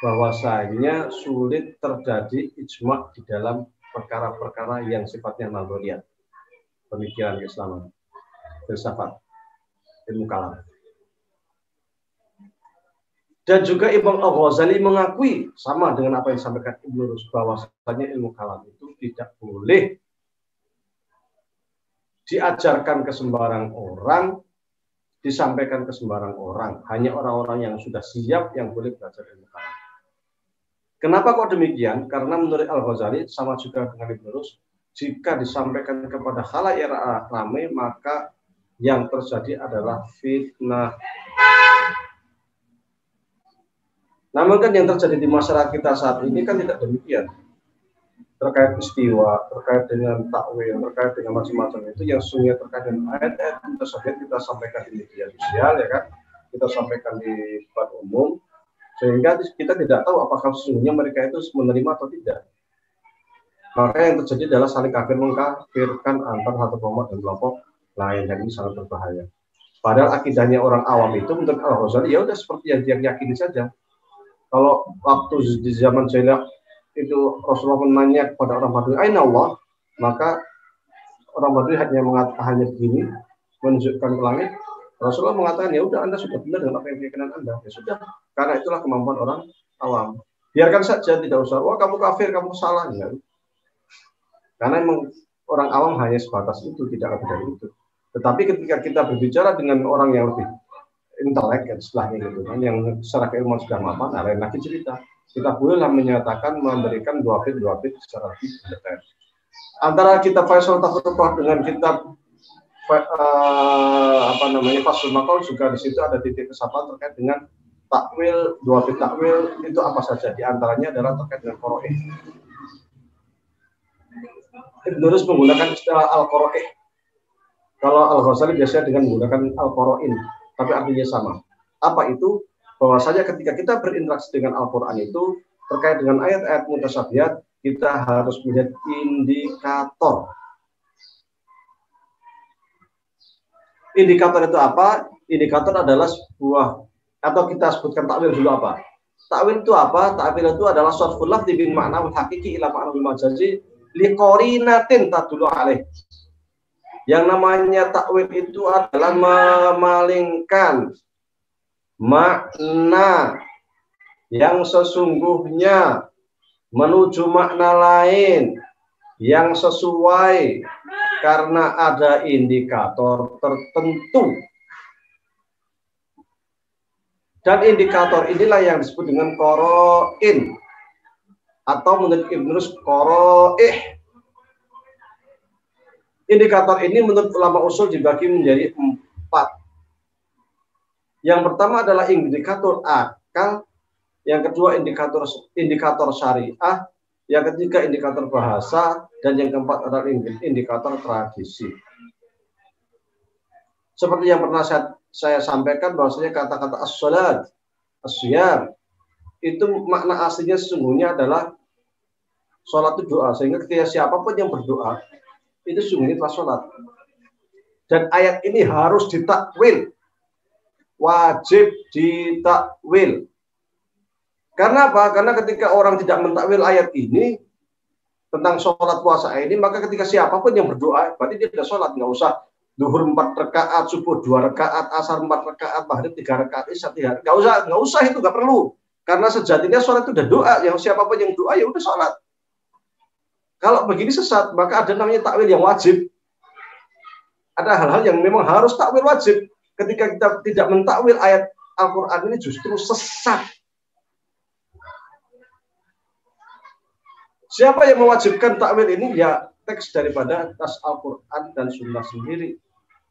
bahwasanya sulit terjadi ijma' di dalam perkara-perkara yang sifatnya nadhariyat, pemikiran keislaman, filsafat, ilmu kalam. Dan juga Imam Al-Ghazali mengakui sama dengan apa yang disampaikan Ibnu Rus bahwasanya ilmu kalam itu tidak boleh diajarkan ke sembarang orang, disampaikan ke sembarang orang. Hanya orang-orang yang sudah siap yang boleh belajar ilmu kalam. Kenapa kok demikian? Karena menurut Al-Ghazali sama juga dengan Ibnu Rus, jika disampaikan kepada khalayak ramai maka yang terjadi adalah fitnah. Namun kan yang terjadi di masyarakat kita saat ini kan tidak demikian. Terkait istiwa, terkait dengan takwil, terkait dengan macam-macam itu yang sungguh terkait dengan ayat-ayat tersebut kita sampaikan di media sosial, ya kan? Kita sampaikan di debat umum, sehingga kita tidak tahu apakah sesungguhnya mereka itu menerima atau tidak. Maka yang terjadi adalah saling kafir mengkafirkan antar satu kelompok dan kelompok lain, dan ini sangat berbahaya. Padahal akidahnya orang awam itu menurut Al-Ghazali ya udah seperti yang dia yakini saja. Kalau waktu di zaman jahiliyah itu Rasulullah menanya kepada orang Badui, "Aina Allah?" Maka orang Badui hanya begini, menunjukkan ke langit. Rasulullah mengatakan, "Ya udah, Anda sudah benar dengan apa yang keyakinan Anda." Ya sudah, karena itulah kemampuan orang awam. Biarkan saja, tidak usah, "Wah, kamu kafir, kamu salah." Ya. Karena memang orang awam hanya sebatas itu, tidak lebih dari itu. Tetapi ketika kita berbicara dengan orang yang lebih intelek ya, istilahnya gitu kan, yang secara keilmuan sudah mapan, nah lain lagi cerita. Kita bolehlah menyatakan memberikan dua bit secara lebih detail. Antara kitab Faisalut Tafruqah dengan kitab Fathul Maqal juga di situ ada titik kesamaan terkait dengan takwil, dua bit takwil itu apa saja. Di antaranya adalah terkait dengan qoro'ih. Ibnu Rus menggunakan istilah al-qoro'ih. Kalau Al-Ghazali biasanya dengan menggunakan al-qoro'in. Tapi artinya sama. Apa itu? Bahwasanya ketika kita berinteraksi dengan Al-Quran itu terkait dengan ayat-ayat mutasyabihat, kita harus melihat indikator. Indikator itu apa? Indikator adalah sebuah, atau kita sebutkan takwil dulu apa? Takwil itu apa? Takwil itu adalah sarful lafzi bin ma'na wal haqiqi ila ma'na wal majazi li qarinatin tadullu alaih. Yang namanya takwil itu adalah memalingkan makna yang sesungguhnya menuju makna lain yang sesuai karena ada indikator tertentu. Dan indikator inilah yang disebut dengan qoro'in atau menurut Ibnu Rus qoro'ih. Indikator ini menurut ulama usul dibagi menjadi 4. Yang pertama adalah indikator akal, yang kedua indikator syariah, yang ketiga indikator bahasa, dan yang keempat adalah indikator tradisi. Seperti yang pernah saya sampaikan bahwasanya kata-kata as-salat, as-siyam itu makna aslinya sesungguhnya adalah sholat itu doa, sehingga ketika siapapun yang berdoa itu sungguhnya telah sholat. Dan ayat ini harus ditakwil, wajib ditakwil. Karena apa? Karena ketika orang tidak mentakwil ayat ini tentang sholat puasa ini, maka ketika siapapun yang berdoa berarti dia sudah sholat. Nggak usah duhur 4 rakaat, subuh 2 rakaat, asar 4 rakaat, maghrib 3 rakaat, isya 3 rakaat. Nggak usah itu, nggak perlu. Karena sejatinya sholat itu udah doa. Yang siapapun yang doa ya udah sholat. Kalau begini sesat, maka ada namanya takwil yang wajib. Ada hal-hal yang memang harus takwil wajib. Ketika kita tidak mentakwil ayat Al-Quran ini justru sesat. Siapa yang mewajibkan takwil ini? Ya teks daripada tas Al-Quran dan Sunnah sendiri.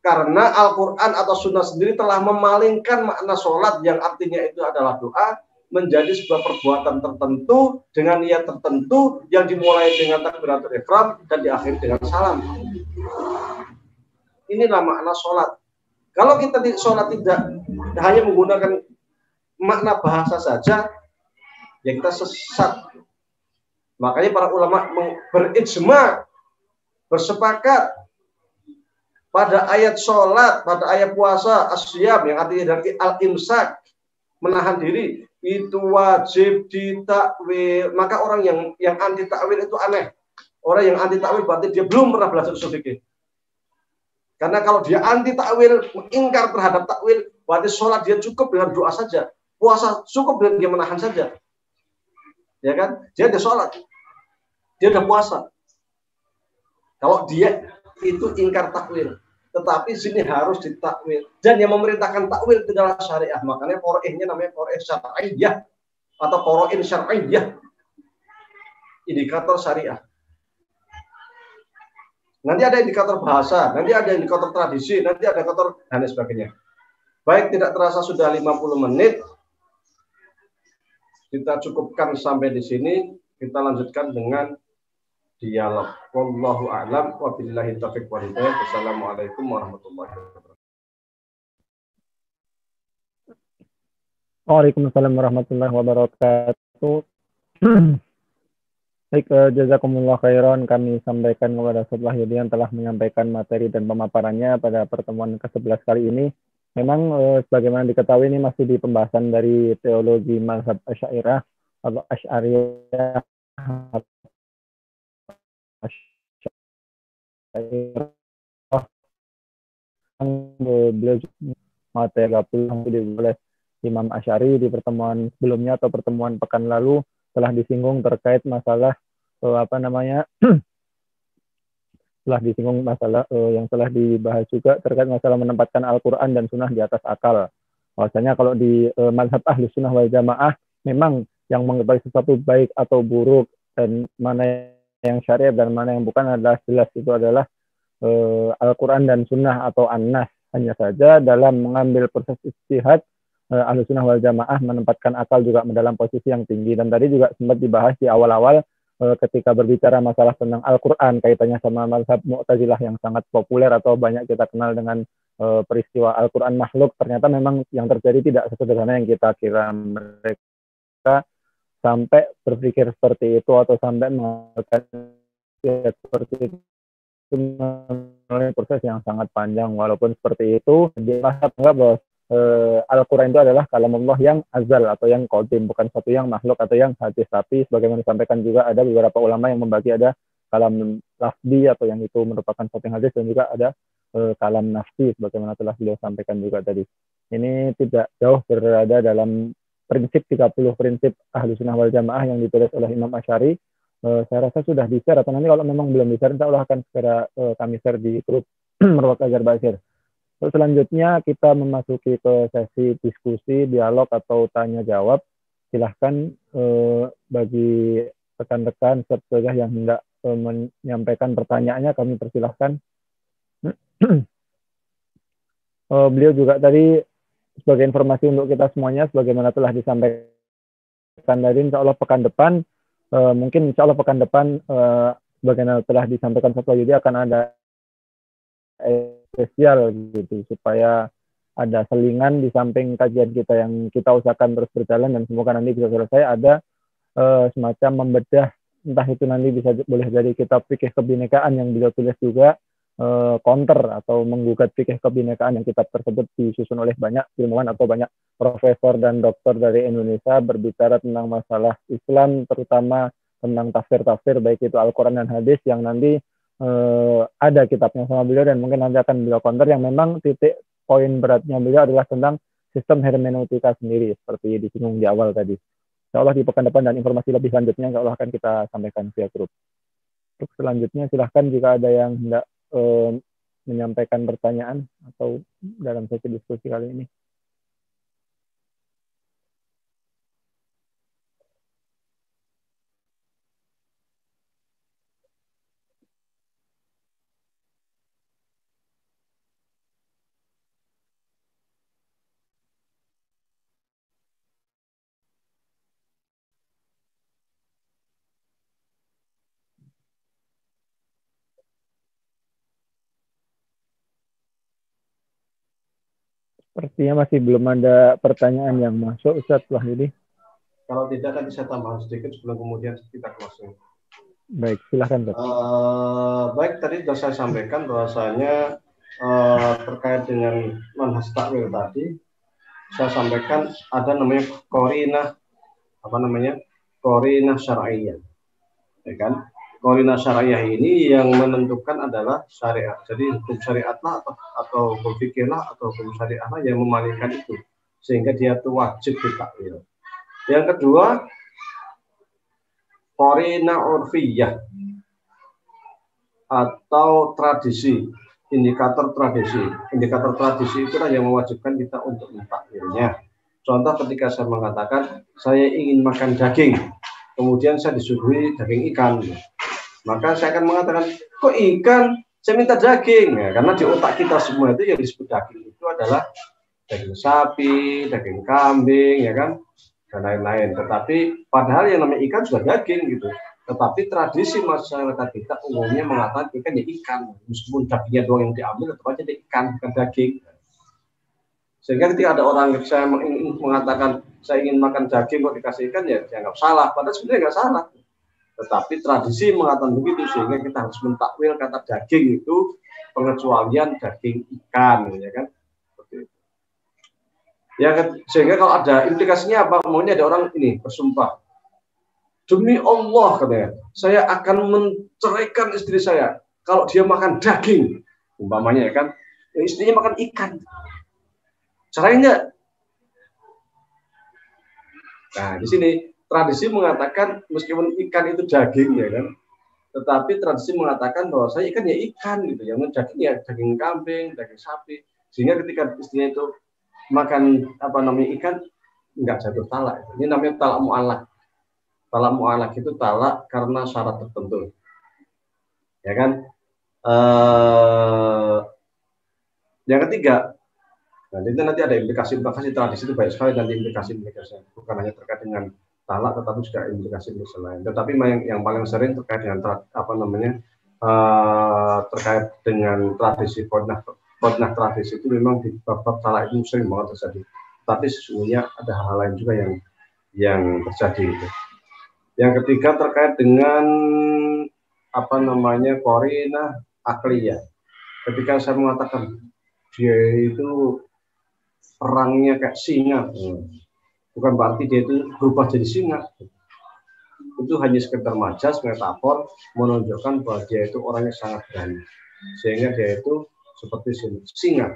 Karena Al-Quran atau Sunnah sendiri telah memalingkan makna sholat yang artinya itu adalah doa menjadi sebuah perbuatan tertentu dengan niat tertentu yang dimulai dengan takbiratul ihram dan diakhiri dengan salam. Inilah makna sholat. Kalau kita di sholat tidak hanya menggunakan makna bahasa saja, ya kita sesat. Makanya para ulama berijma, bersepakat pada ayat sholat, pada ayat puasa, as-siyam yang artinya dari al-imsak, menahan diri, itu wajib ditakwil. Maka orang yang anti takwil itu aneh. Orang yang anti takwil berarti dia belum pernah belajar usul fikih. Karena kalau dia anti takwil, mengingkar terhadap takwil, berarti sholat dia cukup dengan doa saja, puasa cukup dengan dia menahan saja, ya kan? Dia udah sholat, dia udah puasa. Kalau dia itu ingkar takwil, tetapi sini harus ditakwil. Dan yang memerintahkan takwil itu adalah syariah. Makanya qoro'ihnya namanya qoro'ih syar'iyah atau qoro'in syar'iyah. Indikator syariah. Nanti ada indikator bahasa, nanti ada indikator tradisi, nanti ada indikator dan sebagainya. Baik, tidak terasa sudah 50 menit. Kita cukupkan sampai di sini. Kita lanjutkan dengan dialog. Wallahu a'lam wa billahi taufiq wal hidayah. Wassalamualaikum warahmatullahi wabarakatuh. Waalaikumsalam warahmatullahi wabarakatuh. Baik, jazakumullah khairan. Kami sampaikan kepada Ustaz Wahyudi yang telah menyampaikan materi dan pemaparannya pada pertemuan ke-11 kali ini. Memang sebagaimana diketahui ini masih di pembahasan dari teologi mazhab Asy'ariyah atau Asy'ariyah. Beliau materi oleh Imam Asy'ari di pertemuan sebelumnya atau pertemuan pekan lalu telah disinggung terkait masalah telah disinggung masalah yang telah dibahas juga terkait masalah menempatkan Al-Quran dan Sunnah di atas akal. Bahwasanya kalau di mazhab Ahlu Sunnah wal Jamaah memang yang mengetahui sesuatu baik atau buruk dan mana yang syariat dan mana yang bukan adalah jelas itu adalah Al-Quran dan Sunnah atau An-Nas. Hanya saja dalam mengambil proses ijtihad Ahlu Sunnah wal Jamaah menempatkan akal juga dalam posisi yang tinggi. Dan tadi juga sempat dibahas di awal-awal ketika berbicara masalah tentang Al-Quran kaitannya sama mazhab Mu'tazilah yang sangat populer atau banyak kita kenal dengan peristiwa Al-Quran makhluk. Ternyata memang yang terjadi tidak sesederhana yang kita kira. Mereka sampai berpikir seperti itu atau sampai mengatakan seperti itu melalui proses yang sangat panjang. Walaupun seperti itu, dia merasa enggak bahwa Al-Quran itu adalah kalamullah yang azal atau yang qadim, bukan satu yang makhluk atau yang hadis. Tapi sebagaimana disampaikan juga ada beberapa ulama yang membagi ada kalam lafzi atau yang itu merupakan satu yang hadis, dan juga ada kalam nafsi sebagaimana telah beliau sampaikan juga tadi. Ini tidak jauh berada dalam prinsip 30 prinsip ahlu sunnah wal jamaah yang ditulis oleh Imam Asy'ari. Saya rasa sudah di-share, atau nanti kalau memang belum di-share, insya Allah akan segera kami share di grup Marwat Agar Basir. Selanjutnya kita memasuki ke sesi diskusi, dialog atau tanya jawab. Silahkan bagi rekan-rekan serta yang hendak menyampaikan pertanyaannya, kami persilahkan. Beliau juga tadi sebagai informasi untuk kita semuanya, sebagaimana telah disampaikan tadi, insya Allah pekan depan, mungkin insya Allah pekan depan, sebagaimana telah disampaikan Satwa Yudi, akan ada spesial gitu, supaya ada selingan di samping kajian kita yang kita usahakan terus berjalan, dan semoga nanti bisa selesai, ada semacam membedah, entah itu nanti bisa boleh dari kitab fikih kebinekaan yang beliau tulis juga, counter atau menggugat fikih kebinekaan yang kitab tersebut disusun oleh banyak ilmuwan atau banyak profesor dan dokter dari Indonesia, berbicara tentang masalah Islam, terutama tentang tafsir-tafsir baik itu Al-Quran dan hadis, yang nanti ada kitabnya sama beliau, dan mungkin nanti akan beliau counter, yang memang titik poin beratnya beliau adalah tentang sistem hermeneutika sendiri, seperti disinggung di awal tadi. Insya Allah di pekan depan dan informasi lebih lanjutnya insya Allah akan kita sampaikan via grup. Untuk selanjutnya silahkan jika ada yang hendak menyampaikan pertanyaan atau dalam sesi diskusi kali ini. Sepertinya masih belum ada pertanyaan yang masuk, Ustaz Wahyudi. Kalau tidak, nanti saya tambahkan sedikit sebelum kemudian kita closing. Baik, silahkan. Baik, tadi sudah saya sampaikan bahwasanya terkait dengan manhaj takwil tadi, saya sampaikan ada namanya qarinah syar'iyyah, ya kan? Qarinah syar'iyyah ini yang menentukan adalah syariat. Jadi hukum syariat lah atau hukum fikih lah atau hukum syariat lah yang memalingkan itu, sehingga dia itu wajib ditakwil. Yang kedua, qarinah urfiyah atau tradisi, indikator tradisi. Indikator tradisi itulah yang mewajibkan kita untuk mentakwilnya. Contoh ketika saya mengatakan saya ingin makan daging, kemudian saya disuguhi daging ikan, maka saya akan mengatakan, kok ikan? Saya minta daging. Ya, karena di otak kita semua itu yang disebut daging itu adalah daging sapi, daging kambing, ya kan, dan lain-lain. Tetapi padahal yang namanya ikan juga daging gitu. Tetapi tradisi masyarakat kita umumnya mengatakan ikan ya ikan, meskipun dagingnya doang yang diambil, tetap aja ikan, bukan daging. Sehingga ketika ada orang saya mengatakan saya ingin makan daging kok dikasih ikan, ya dianggap salah. Padahal sebenarnya nggak salah. Tetapi tradisi mengatakan begitu, sehingga kita harus mentakwil kata daging itu pengecualian daging ikan, ya kan? Seperti itu. Ya, sehingga kalau ada implikasinya apa? Maunya ada orang ini bersumpah, demi Allah katanya, saya akan menceraikan istri saya kalau dia makan daging, umpamanya, ya kan? Ya, istrinya makan ikan, cerai enggak? Nah, di sini tradisi mengatakan meskipun ikan itu daging, ya kan, tetapi tradisi mengatakan bahwa saya ikan ya ikan gitu, yang daging ya daging kambing, daging sapi, sehingga ketika istrinya itu makan ikan, nggak jatuh talak. Ini namanya talak mu'allaq. Talak mu'allaq itu talak karena syarat tertentu, ya kan. Yang ketiga, nanti ada implikasi tradisi itu banyak sekali, nanti implikasi bukan hanya terkait dengan talak, tetapi juga implikasi lain. Tetapi yang paling sering terkait dengan terkait dengan tradisi qadnah tradisi itu memang di bab talak itu sering banget terjadi. Tapi sesungguhnya ada hal lain juga yang terjadi. Gitu. Yang ketiga terkait dengan qarinah akliyah. Ketika saya mengatakan dia itu perangnya kayak singa. Bukan berarti dia itu berubah jadi singa. Itu hanya sekedar majas, metafor, menunjukkan bahwa dia itu orangnya sangat berani. Sehingga dia itu seperti singa.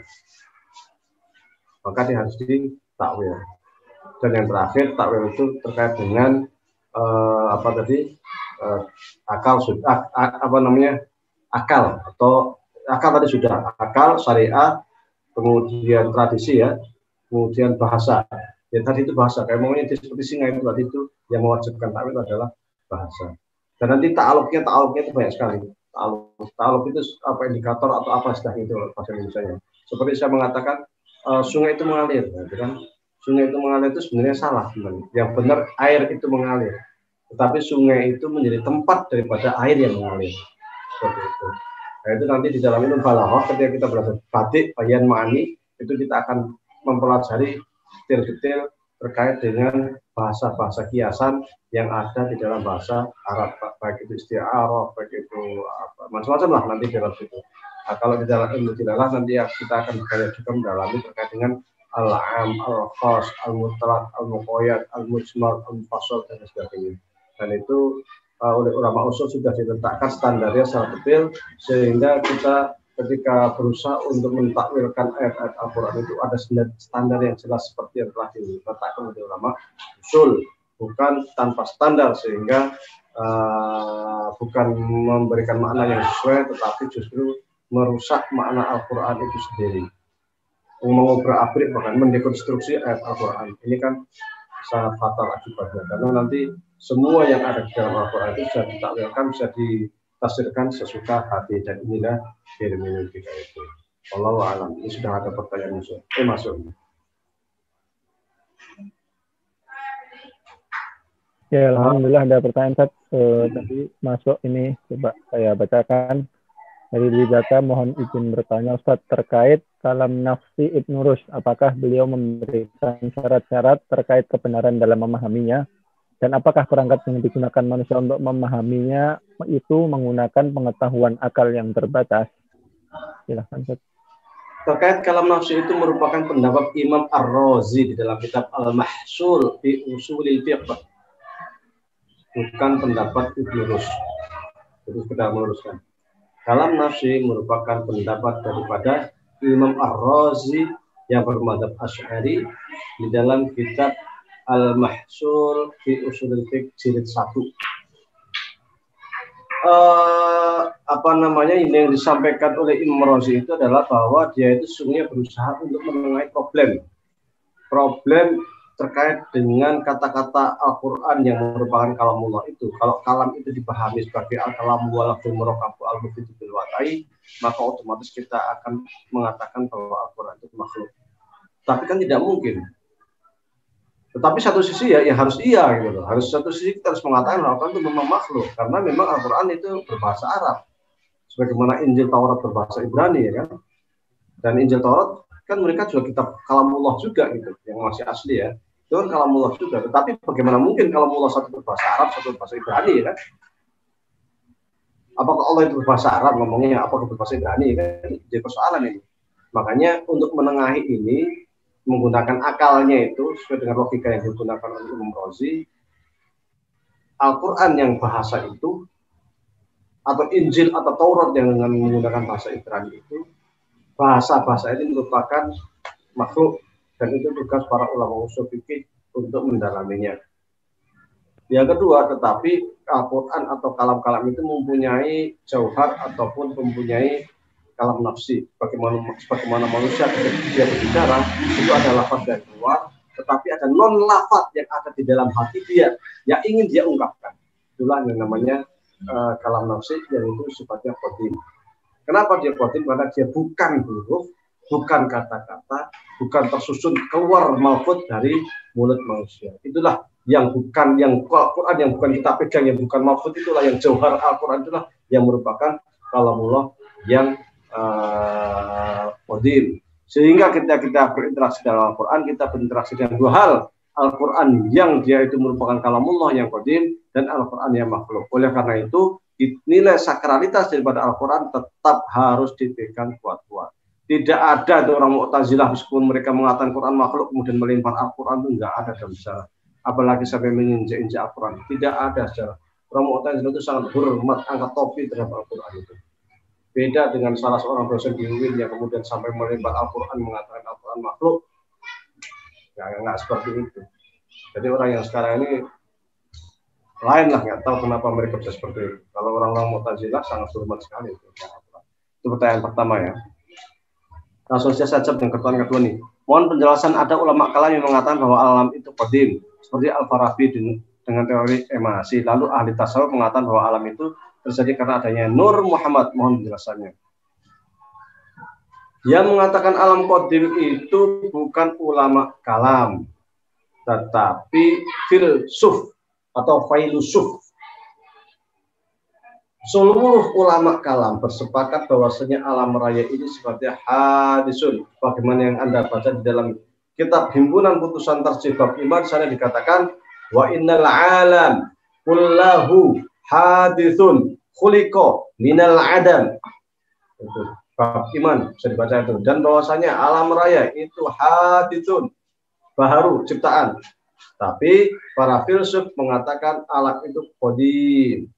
Maka dia harus ditakwil. Dan yang terakhir, takwil itu terkait dengan akal atau akal tadi sudah, akal, syariat, kemudian tradisi ya, kemudian bahasa. Ya tadi itu bahasa, kayak maunya seperti singa itu tadi itu yang mewajibkan takwil adalah bahasa. Dan nanti ta'aluknya itu banyak sekali. Ta'aluk itu apa indikator atau apa istilahnya itu bahasa Indonesia-nya. Seperti saya mengatakan sungai itu mengalir, gitu kan? Sungai itu mengalir itu sebenarnya salah, sebenarnya. Yang benar air itu mengalir. Tetapi sungai itu menjadi tempat daripada air yang mengalir. Seperti itu. Nah, itu nanti di dalam ilmu balaghah ketika kita belajar batik, bayan, ma'ani, itu kita akan mempelajari detail-detail terkait dengan bahasa-bahasa kiasan yang ada di dalam bahasa Arab, baik itu isti'arah, baik itu macam-macam lah nanti dalam situ. Nah, kalau di dalam ilmu dilalah nanti kita akan banyak juga mendalami terkait dengan al-am, al-khas, al-mutlaq, al-muqayyad, al-mujmal, al-mufassal dan sebagainya. Dan itu oleh ulama usul sudah diletakkan standarnya secara detail sehingga kita ketika berusaha untuk mentakwilkan ayat-ayat Al-Quran itu ada standar yang jelas seperti yang telah diletakkan oleh ulama usul, bukan tanpa standar sehingga bukan memberikan makna yang sesuai tetapi justru merusak makna Al-Quran itu sendiri, mengobrak-abrik bahkan mendekonstruksi ayat Al-Quran. Ini kan sangat fatal akibatnya karena nanti semua yang ada di dalam Al-Quran itu bisa ditakwilkan, bisa ditafsirkan sesuka hati, dan inilah hermeneutika itu. Wallahu a'lam. Ini sudah ada pertanyaan masuk. Ya, alhamdulillah ada pertanyaan tadi masuk ini, coba saya bacakan. Dari Data mohon izin bertanya Ustadz terkait kalam nafsi Ibnu Rushd, apakah beliau memberikan syarat-syarat terkait kebenaran dalam memahaminya, dan apakah perangkat yang digunakan manusia untuk memahaminya itu menggunakan pengetahuan akal yang terbatas? Silahkan Ustadz. Terkait kalam nafsi itu merupakan pendapat Imam Ar-Razi di dalam kitab Al-Mahsul fi Ushulil Fiqh, bukan pendapat Ibnu Rushd. Itu sudah meluruskan. Kalam nafsi merupakan pendapat daripada Imam Ar-Razi yang bermadzhab Asy'ari di dalam kitab Al-Mahsul fi Ushulil Fiqh jilid 1. Yang disampaikan oleh Imam Ar-Razi itu adalah bahwa dia itu sesungguhnya berusaha untuk menengahi problem terkait dengan kata-kata Al-Quran yang merupakan kalamullah itu. Kalau kalam itu dipahami sebagai al-kalam walaful murakabu al-mufidu bil watai, maka otomatis kita akan mengatakan bahwa Al-Quran itu makhluk. Tapi kan tidak mungkin. Tetapi satu sisi ya harus iya gitu loh. Harus satu sisi kita harus mengatakan Al-Quran itu memang makhluk karena memang Al-Quran itu berbahasa Arab. Sebagaimana Injil Taurat berbahasa Ibrani ya kan. Dan Injil Taurat kan mereka juga kitab kalamullah juga gitu, yang masih asli ya. Itu kan kalamullah juga, tetapi bagaimana mungkin kalamullah satu berbahasa Arab, satu berbahasa Ibrani ya kan? Apakah Allah itu berbahasa Arab ngomongnya, apakah berbahasa Ibrani kan? Jadi persoalan ini. Makanya untuk menengahi ini menggunakan akalnya itu sesuai dengan logika yang digunakan oleh Imam Razi, Al-Quran yang bahasa itu atau Injil atau Taurat yang dengan menggunakan bahasa Ibrani itu, bahasa-bahasa ini merupakan makhluk. Dan itu tugas para ulama usul fikih untuk mendalaminya. Yang kedua, tetapi Al-Quran atau kalam-kalam itu mempunyai jauhar ataupun mempunyai kalam nafsi. Bagaimana manusia ketika dia berbicara, itu ada lafaz dari luar, tetapi ada non-lafaz yang ada di dalam hati dia, yang ingin dia ungkapkan. Itulah yang namanya kalam nafsi, yang itu sifatnya qadim. Kenapa dia qadim? Karena dia bukan huruf, bukan kata-kata, bukan tersusun keluar malfud dari mulut manusia. Itulah yang bukan, yang Al-Quran yang bukan kita pegang, yang bukan malfud, itulah yang jauhar Al-Quran, itulah yang merupakan kalamullah yang qadim. Sehingga kita berinteraksi dalam Al-Quran, kita berinteraksi dengan dua hal. Al-Quran yang dia itu merupakan kalamullah yang qadim, dan Al-Quran yang makhluk. Oleh karena itu, nilai sakralitas daripada Al-Quran tetap harus dipegang kuat-kuat. Tidak ada tuh orang Mu'tazilah meskipun mereka mengatakan Quran makhluk kemudian melempar Al-Quran itu nggak ada dalam sejarah. Apalagi sampai menginjak-injak Al-Quran. Tidak ada sejarah. Orang Mu'tazilah itu sangat hormat, angkat topi terhadap Al-Quran itu. Beda dengan salah seorang dosen di UIN yang kemudian sampai melempar Al-Quran mengatakan Al-Quran makhluk. Nggak seperti itu. Jadi orang yang sekarang ini lain lah, nggak tahu kenapa mereka bisa seperti itu. Kalau orang-orang Mu'tazilah sangat hormat sekali itu. Itu pertanyaan pertama ya. Langsung saja yang kedua nih. Mohon penjelasan, ada ulama kalam yang mengatakan bahwa alam itu qadim, seperti Al-Farabi dengan teori emanasi. Lalu ahli tasawuf mengatakan bahwa alam itu terjadi karena adanya Nur Muhammad. Mohon penjelasannya. Yang mengatakan alam qadim itu bukan ulama kalam, tetapi filsuf atau filosof. Seluruh ulama kalam bersepakat bahwasanya alam raya ini sifatnya hadisun. Bagaimana yang Anda baca di dalam kitab Himpunan Putusan Tarjih Bab Iman, sana dikatakan wa innal alam kullahu hadithun khuliqa minal adam. Itu Bab Iman bisa dibaca itu. Dan bahwasanya alam raya itu hadithun, baharu, ciptaan. Tapi para filsuf mengatakan alam itu qadim.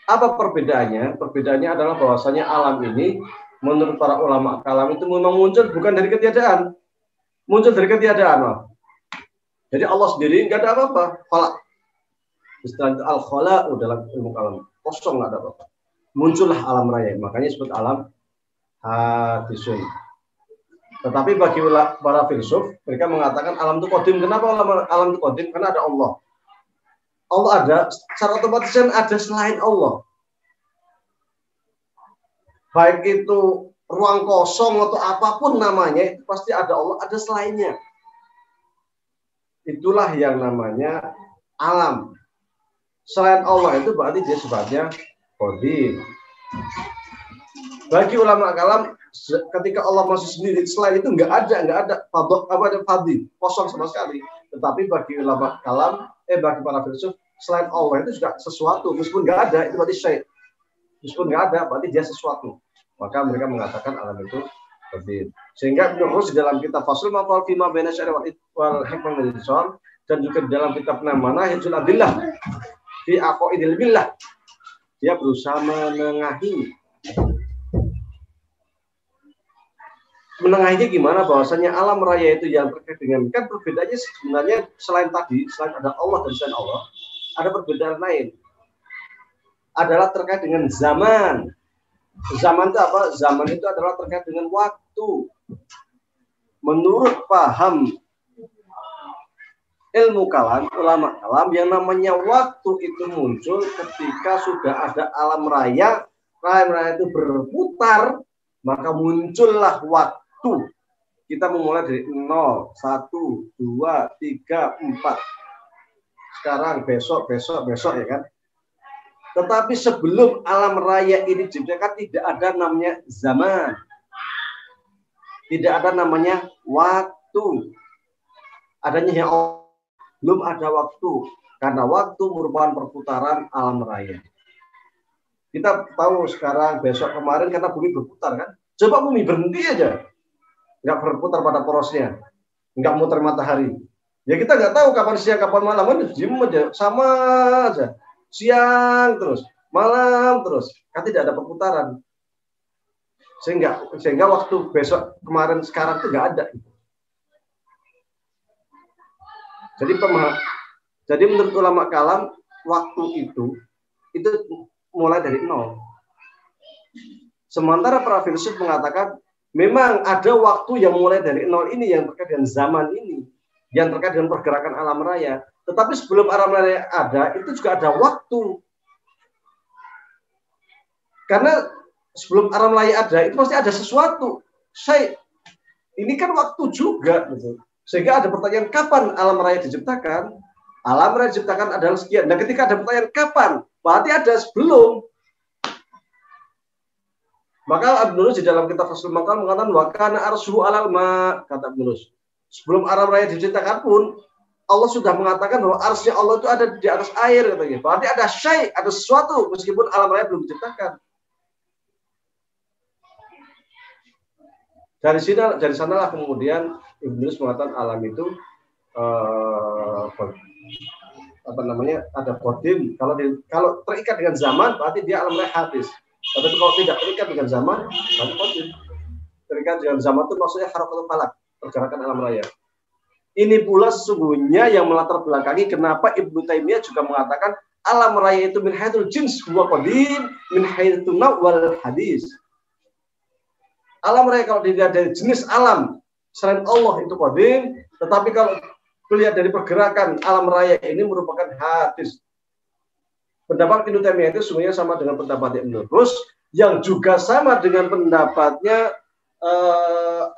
Apa perbedaannya? Perbedaannya adalah bahwasanya alam ini menurut para ulama kalam itu memang muncul bukan dari ketiadaan. Muncul dari ketiadaan. Loh. Jadi Allah sendiri nggak ada apa-apa. Khalaq. Istilah al-khalaq dalam ilmu kalam. Kosong nggak ada apa-apa. Muncullah alam raya. Makanya disebut alam hadisun. Tetapi bagi para filsuf, mereka mengatakan alam itu qadim. Kenapa alam itu qadim? Karena ada Allah. Allah ada, secara otomatis ada selain Allah. Baik itu ruang kosong atau apapun namanya, itu pasti ada Allah, ada selainnya. Itulah yang namanya alam. Selain Allah itu berarti dia sifatnya qadim. Bagi ulama kalam, ketika Allah masih sendiri, selain itu nggak ada fadil, kosong sama sekali. Tetapi bagi ulama kalam, bagi para filsuf, selain Allah itu juga sesuatu, meskipun nggak ada itu berarti syai'. Meskipun nggak ada berarti dia sesuatu. Maka mereka mengatakan alam itu qadim. Sehingga terus di dalam kitab Faslul Maqal Fima Baina Syar'i wal Hikmah wal Lisan, dan juga di dalam kitab Manahijul Adillah fi Aqaidil Billah, dia berusaha menengahinya gimana, bahwasanya alam raya itu yang terkait dengan, kan perbedaannya sebenarnya selain tadi, selain ada Allah dan selain Allah, ada perbedaan lain. Adalah terkait dengan zaman. Zaman itu apa? Zaman itu adalah terkait dengan waktu. Menurut paham ilmu kalam, ulama kalam, yang namanya waktu itu muncul ketika sudah ada alam raya itu berputar, maka muncullah waktu. Kita memulai dari 0, 1, 2, 3, 4. Sekarang, besok ya kan. Tetapi sebelum alam raya ini diciptakan tidak ada namanya zaman. Tidak ada namanya waktu. Adanya yang belum ada waktu. Karena waktu merupakan perputaran alam raya. Kita tahu sekarang, besok, kemarin karena bumi berputar kan. Coba bumi berhenti aja. Nggak berputar pada porosnya. Nggak muter matahari. Ya kita nggak tahu kapan siang, kapan malam. Kan diem aja. Sama aja. Siang terus. Malam terus. Kan tidak ada perputaran. Sehingga waktu besok, kemarin, sekarang itu nggak ada. Jadi menurut ulama kalam, waktu itu mulai dari 0. Sementara para filsuf mengatakan memang ada waktu yang mulai dari 0 ini yang terkait dengan zaman ini, yang terkait dengan pergerakan alam raya. Tetapi sebelum alam raya ada, itu juga ada waktu. Karena sebelum alam raya ada, itu pasti ada sesuatu. Ini kan waktu juga. Gitu. Sehingga ada pertanyaan, kapan alam raya diciptakan? Alam raya diciptakan adalah sekian. Nah ketika ada pertanyaan, kapan? Berarti ada sebelum. Maka Ibnu Rus di dalam kitab Faslul Maqal mengatakan wa kana arsyu 'alal ma, kata Ibnu Rus. Sebelum alam raya diciptakan pun Allah sudah mengatakan bahwa arsy Allah itu ada di atas air katanya. Berarti ada syai', ada sesuatu meskipun alam raya belum diciptakan. Dari sanalah kemudian Ibnu mengatakan alam itu ada qadim. Kalau terikat dengan zaman berarti dia alam raya hadis. Tapi kalau tidak terikat dengan zaman berarti qadim. Terikat dengan zaman itu maksudnya harakatul falak, pergerakan alam raya. Ini pula sesungguhnya yang melatar belakangi kenapa Ibnu Taimiyah juga mengatakan alam raya itu min haitsul jins huwa qadim min haitsul naw' wal hadis. Alam raya kalau dilihat dari jenis alam selain Allah itu qadim, tetapi kalau dilihat dari pergerakan alam raya ini merupakan hadis. Pendapat Ibnu Taimiyah itu semuanya sama dengan pendapat Ibnu Rus yang juga sama dengan pendapatnya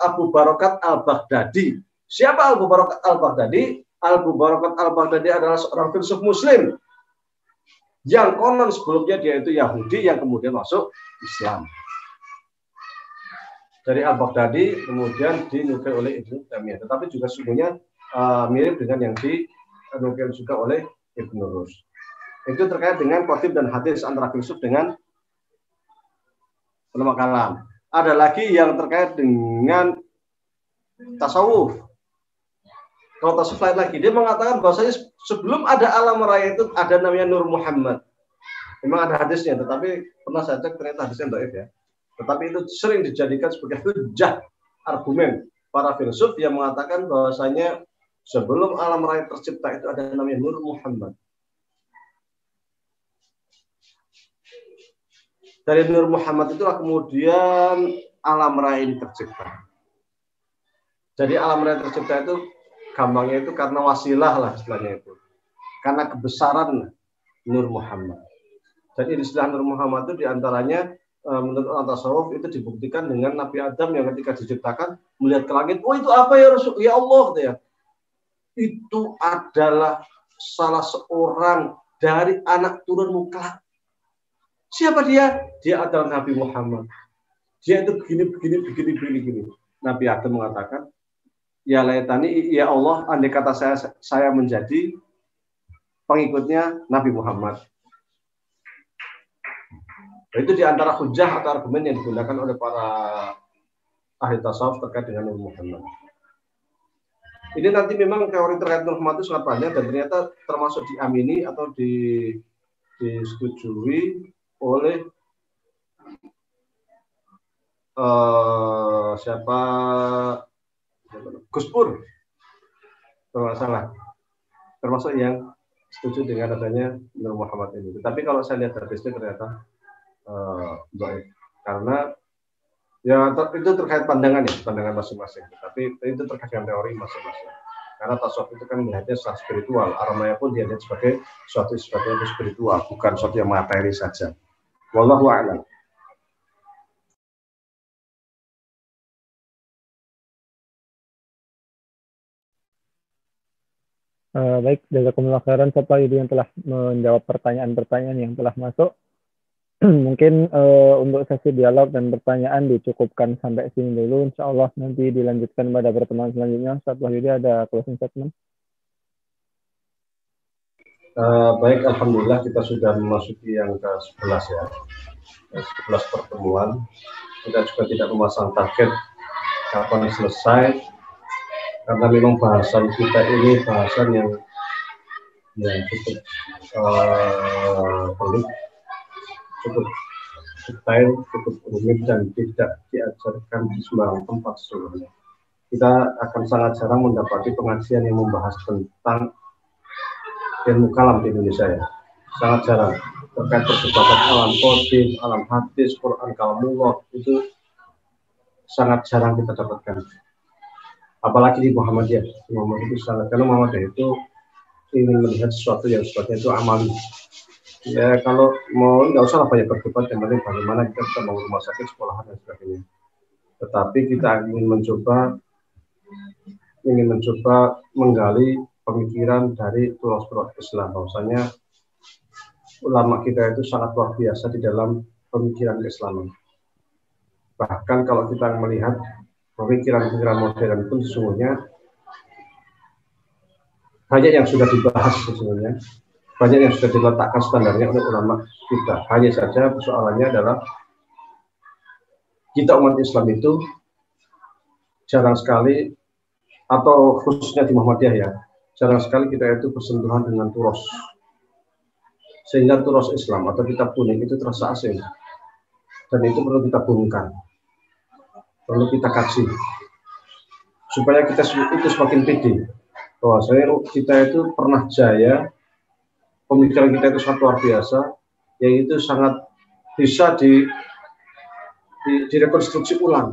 Abu Barakat Al-Baghdadi. Siapa Abu Barakat Al-Baghdadi? Abu Barakat Al-Baghdadi adalah seorang filsuf Muslim yang konon sebelumnya dia itu Yahudi yang kemudian masuk Islam. Dari Al-Baghdadi kemudian dinukil oleh Ibnu Taimiyah, tetapi juga sungguhnya mirip dengan yang dinukil juga oleh Ibnu Rus. Itu terkait dengan qadim dan hadis antara filsuf dengan ulama kalam. Ada lagi yang terkait dengan tasawuf. Kalau tasawuf lain lagi, dia mengatakan bahwasanya sebelum ada alam raya itu ada namanya Nur Muhammad. Memang ada hadisnya, tetapi pernah saya cek ternyata hadisnya dhaif ya. Tetapi itu sering dijadikan sebagai hujjah argumen para filsuf yang mengatakan bahwasanya sebelum alam raya tercipta itu ada namanya Nur Muhammad. Dari Nur Muhammad itulah kemudian alam raya ini tercipta. Jadi alam raya tercipta itu gampangnya itu karena wasilah lah istilahnya itu. Karena kebesaran Nur Muhammad. Jadi istilah Nur Muhammad itu diantaranya menurut orang tasawuf itu dibuktikan dengan Nabi Adam yang ketika diciptakan melihat ke langit, oh itu apa ya Rasul? Ya Allah, gitu ya. Itu adalah salah seorang dari anak turunmu kelak. Siapa dia? Dia adalah Nabi Muhammad. Dia itu begini. Nabi Adam mengatakan, ya laitani, ya Allah, andai kata saya menjadi pengikutnya Nabi Muhammad. Itu diantara hujah atau argumen yang digunakan oleh para ahli tasawuf terkait dengan Nur Muhammad. Ini nanti memang teori terkait Nur Muhammad itu sangat panjang dan ternyata termasuk diamini atau disetujui oleh Gus Pur, kalau salah, termasuk yang setuju dengan adanya Nur Muhammad ini. Tapi kalau saya lihat hadisnya ternyata baik, karena ya itu terkait pandangan masing-masing. Tapi itu terkait dengan teori masing-masing. Karena tasawuf itu kan melihatnya secara spiritual. Aramaya pun dia lihat sebagai suatu yang spiritual, bukan suatu yang materi saja. Wallahu a'lam. Baik, jazakumullah khairan Bapak Yudi yang telah menjawab pertanyaan-pertanyaan yang telah masuk. Mungkin untuk sesi dialog dan pertanyaan dicukupkan sampai sini dulu. Insya Allah nanti dilanjutkan pada pertemuan selanjutnya. Ustaz Wahyudi ada closing statement? Baik, alhamdulillah kita sudah memasuki yang ke-11 ya. 11 pertemuan. Kita juga tidak memasang target kapan selesai. Karena memang bahasan kita ini bahasan yang cukup pelik, cukup detail, cukup rumit dan tidak diajarkan di sembarang tempat sebenarnya. Kita akan sangat jarang mendapati pengajian yang membahas tentang ilmu kalam di Indonesia ya. Sangat jarang. Terkait perdebatan alam qadim, alam hadis, Quran kalamullah itu sangat jarang kita dapatkan. Apalagi di Muhammadiyah. Muhammadiyah itu sangat, karena Muhammadiyah itu ingin melihat sesuatu yang sifatnya itu amali. Ya kalau mau nggak usah lah banyak berdebat, yang penting bagaimana kita bisa membangun rumah sakit, sekolahan dan sebagainya. Tetapi kita ingin mencoba menggali pemikiran dari tulas-tulas Islam, bahwasanya ulama kita itu sangat luar biasa di dalam pemikiran Keislaman. Bahkan kalau kita melihat pemikiran-pemikiran modern pun sesungguhnya banyak yang sudah dibahas sesungguhnya. Banyak yang sudah diletakkan standarnya oleh ulama kita. Hanya saja persoalannya adalah kita umat Islam itu jarang sekali, atau khususnya di Muhammadiyah ya, jarang sekali kita itu bersentuhan dengan turos, sehingga turos Islam atau kitab kuning itu terasa asing, dan itu perlu kita bungkam, perlu kita kaji, supaya kita itu semakin pede bahwa kita itu pernah jaya, pemikiran kita itu sangat luar biasa, yaitu sangat bisa direkonstruksi ulang.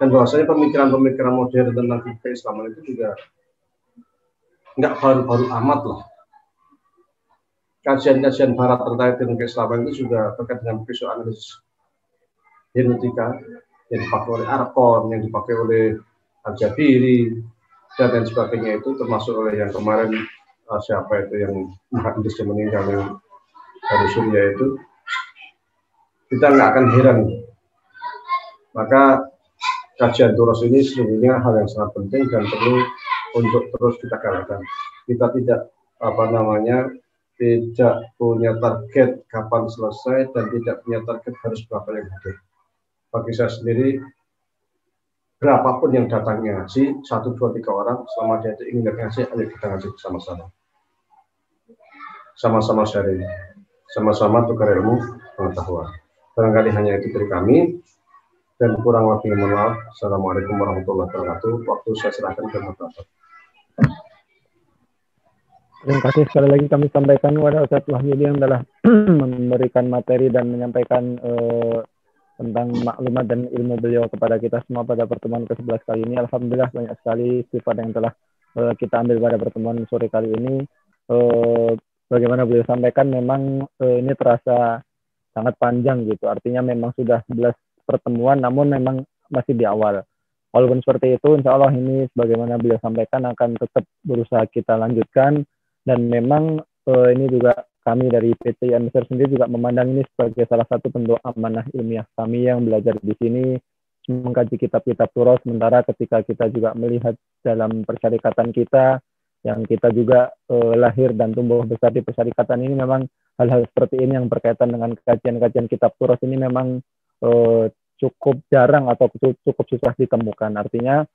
Dan bahwasanya pemikiran-pemikiran modern tentang keislaman itu juga nggak baru-baru amat lah. Kajian-kajian barat terkait dengan keislaman itu juga terkait dengan visualis hermeneutika yang dipakai oleh Arkon, yang dipakai oleh Al-Jabiri, dan lain sebagainya, itu termasuk oleh yang kemarin siapa itu yang muhandis yang meninggal yang dari Suriah itu, kita nggak akan heran. Maka kajian turos ini sesungguhnya hal yang sangat penting dan perlu untuk terus kita galakkan. Kita tidak tidak punya target kapan selesai dan tidak punya target harus berapa yang hadir. Bagi saya sendiri, berapapun yang datangnya ngaji, 1, 2, 3 orang, selama dia ingin ngaji, ayo kita ngaji bersama-sama. Sama-sama sharing, sama-sama tukar ilmu pengetahuan. Barangkali hanya itu dari kami, dan kurang lebih mohon maaf. Assalamualaikum warahmatullahi wabarakatuh. Waktu saya serahkan ke moderator. Terima kasih sekali lagi kami sampaikan kepada Ustaz Wahyudi yang telah memberikan materi dan menyampaikan tentang maklumat dan ilmu beliau kepada kita semua pada pertemuan ke-11 kali ini. Alhamdulillah banyak sekali sifat yang telah kita ambil pada pertemuan sore kali ini. Bagaimana beliau sampaikan, memang ini terasa sangat panjang gitu. Artinya memang sudah 11 pertemuan, namun memang masih di awal. Walaupun seperti itu, insya Allah ini sebagaimana beliau sampaikan akan tetap berusaha kita lanjutkan. Dan memang ini juga kami dari PT Ansar sendiri juga memandang ini sebagai salah satu bentuk amanah ilmiah kami yang belajar di sini, mengkaji kitab-kitab turos, sementara ketika kita juga melihat dalam persyarikatan kita, yang kita juga lahir dan tumbuh besar di persyarikatan ini, memang hal-hal seperti ini yang berkaitan dengan kajian-kajian kitab turos ini memang cukup jarang atau cukup susah ditemukan. Artinya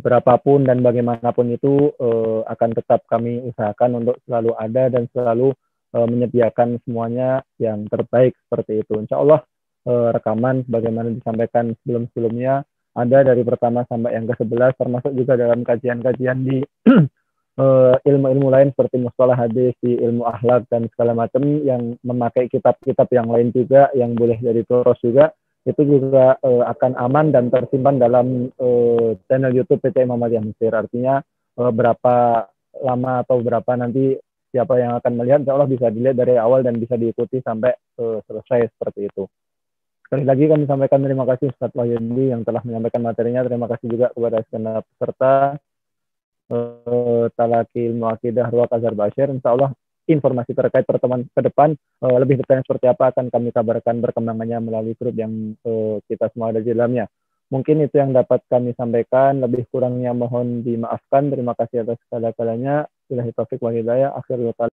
berapapun dan bagaimanapun itu akan tetap kami usahakan untuk selalu ada dan selalu menyediakan semuanya yang terbaik seperti itu. Insya Allah rekaman bagaimana disampaikan sebelum-sebelumnya ada dari pertama sampai yang ke-11, termasuk juga dalam kajian-kajian di ilmu-ilmu lain seperti mustalah hadis, di ilmu akhlak dan segala macam yang memakai kitab-kitab yang lain juga yang boleh dari turos juga. Itu juga akan aman dan tersimpan dalam channel YouTube PT Muhammadiyah Mesir. Artinya berapa lama atau berapa nanti siapa yang akan melihat, insya Allah bisa dilihat dari awal dan bisa diikuti sampai selesai seperti itu. Sekali lagi kami sampaikan terima kasih Ustaz Wahyudi yang telah menyampaikan materinya. Terima kasih juga kepada segenap peserta Talaki Ilmu Akidah Ruwaq Azhar Bashir. Insya Allah informasi terkait pertemuan ke depan lebih detailnya seperti apa akan kami kabarkan perkembangannya melalui grup yang kita semua ada di dalamnya. Mungkin itu yang dapat kami sampaikan, lebih kurangnya mohon dimaafkan. Terima kasih atas segala-galanya. Billahi taufiq wal hidayah. Akhirul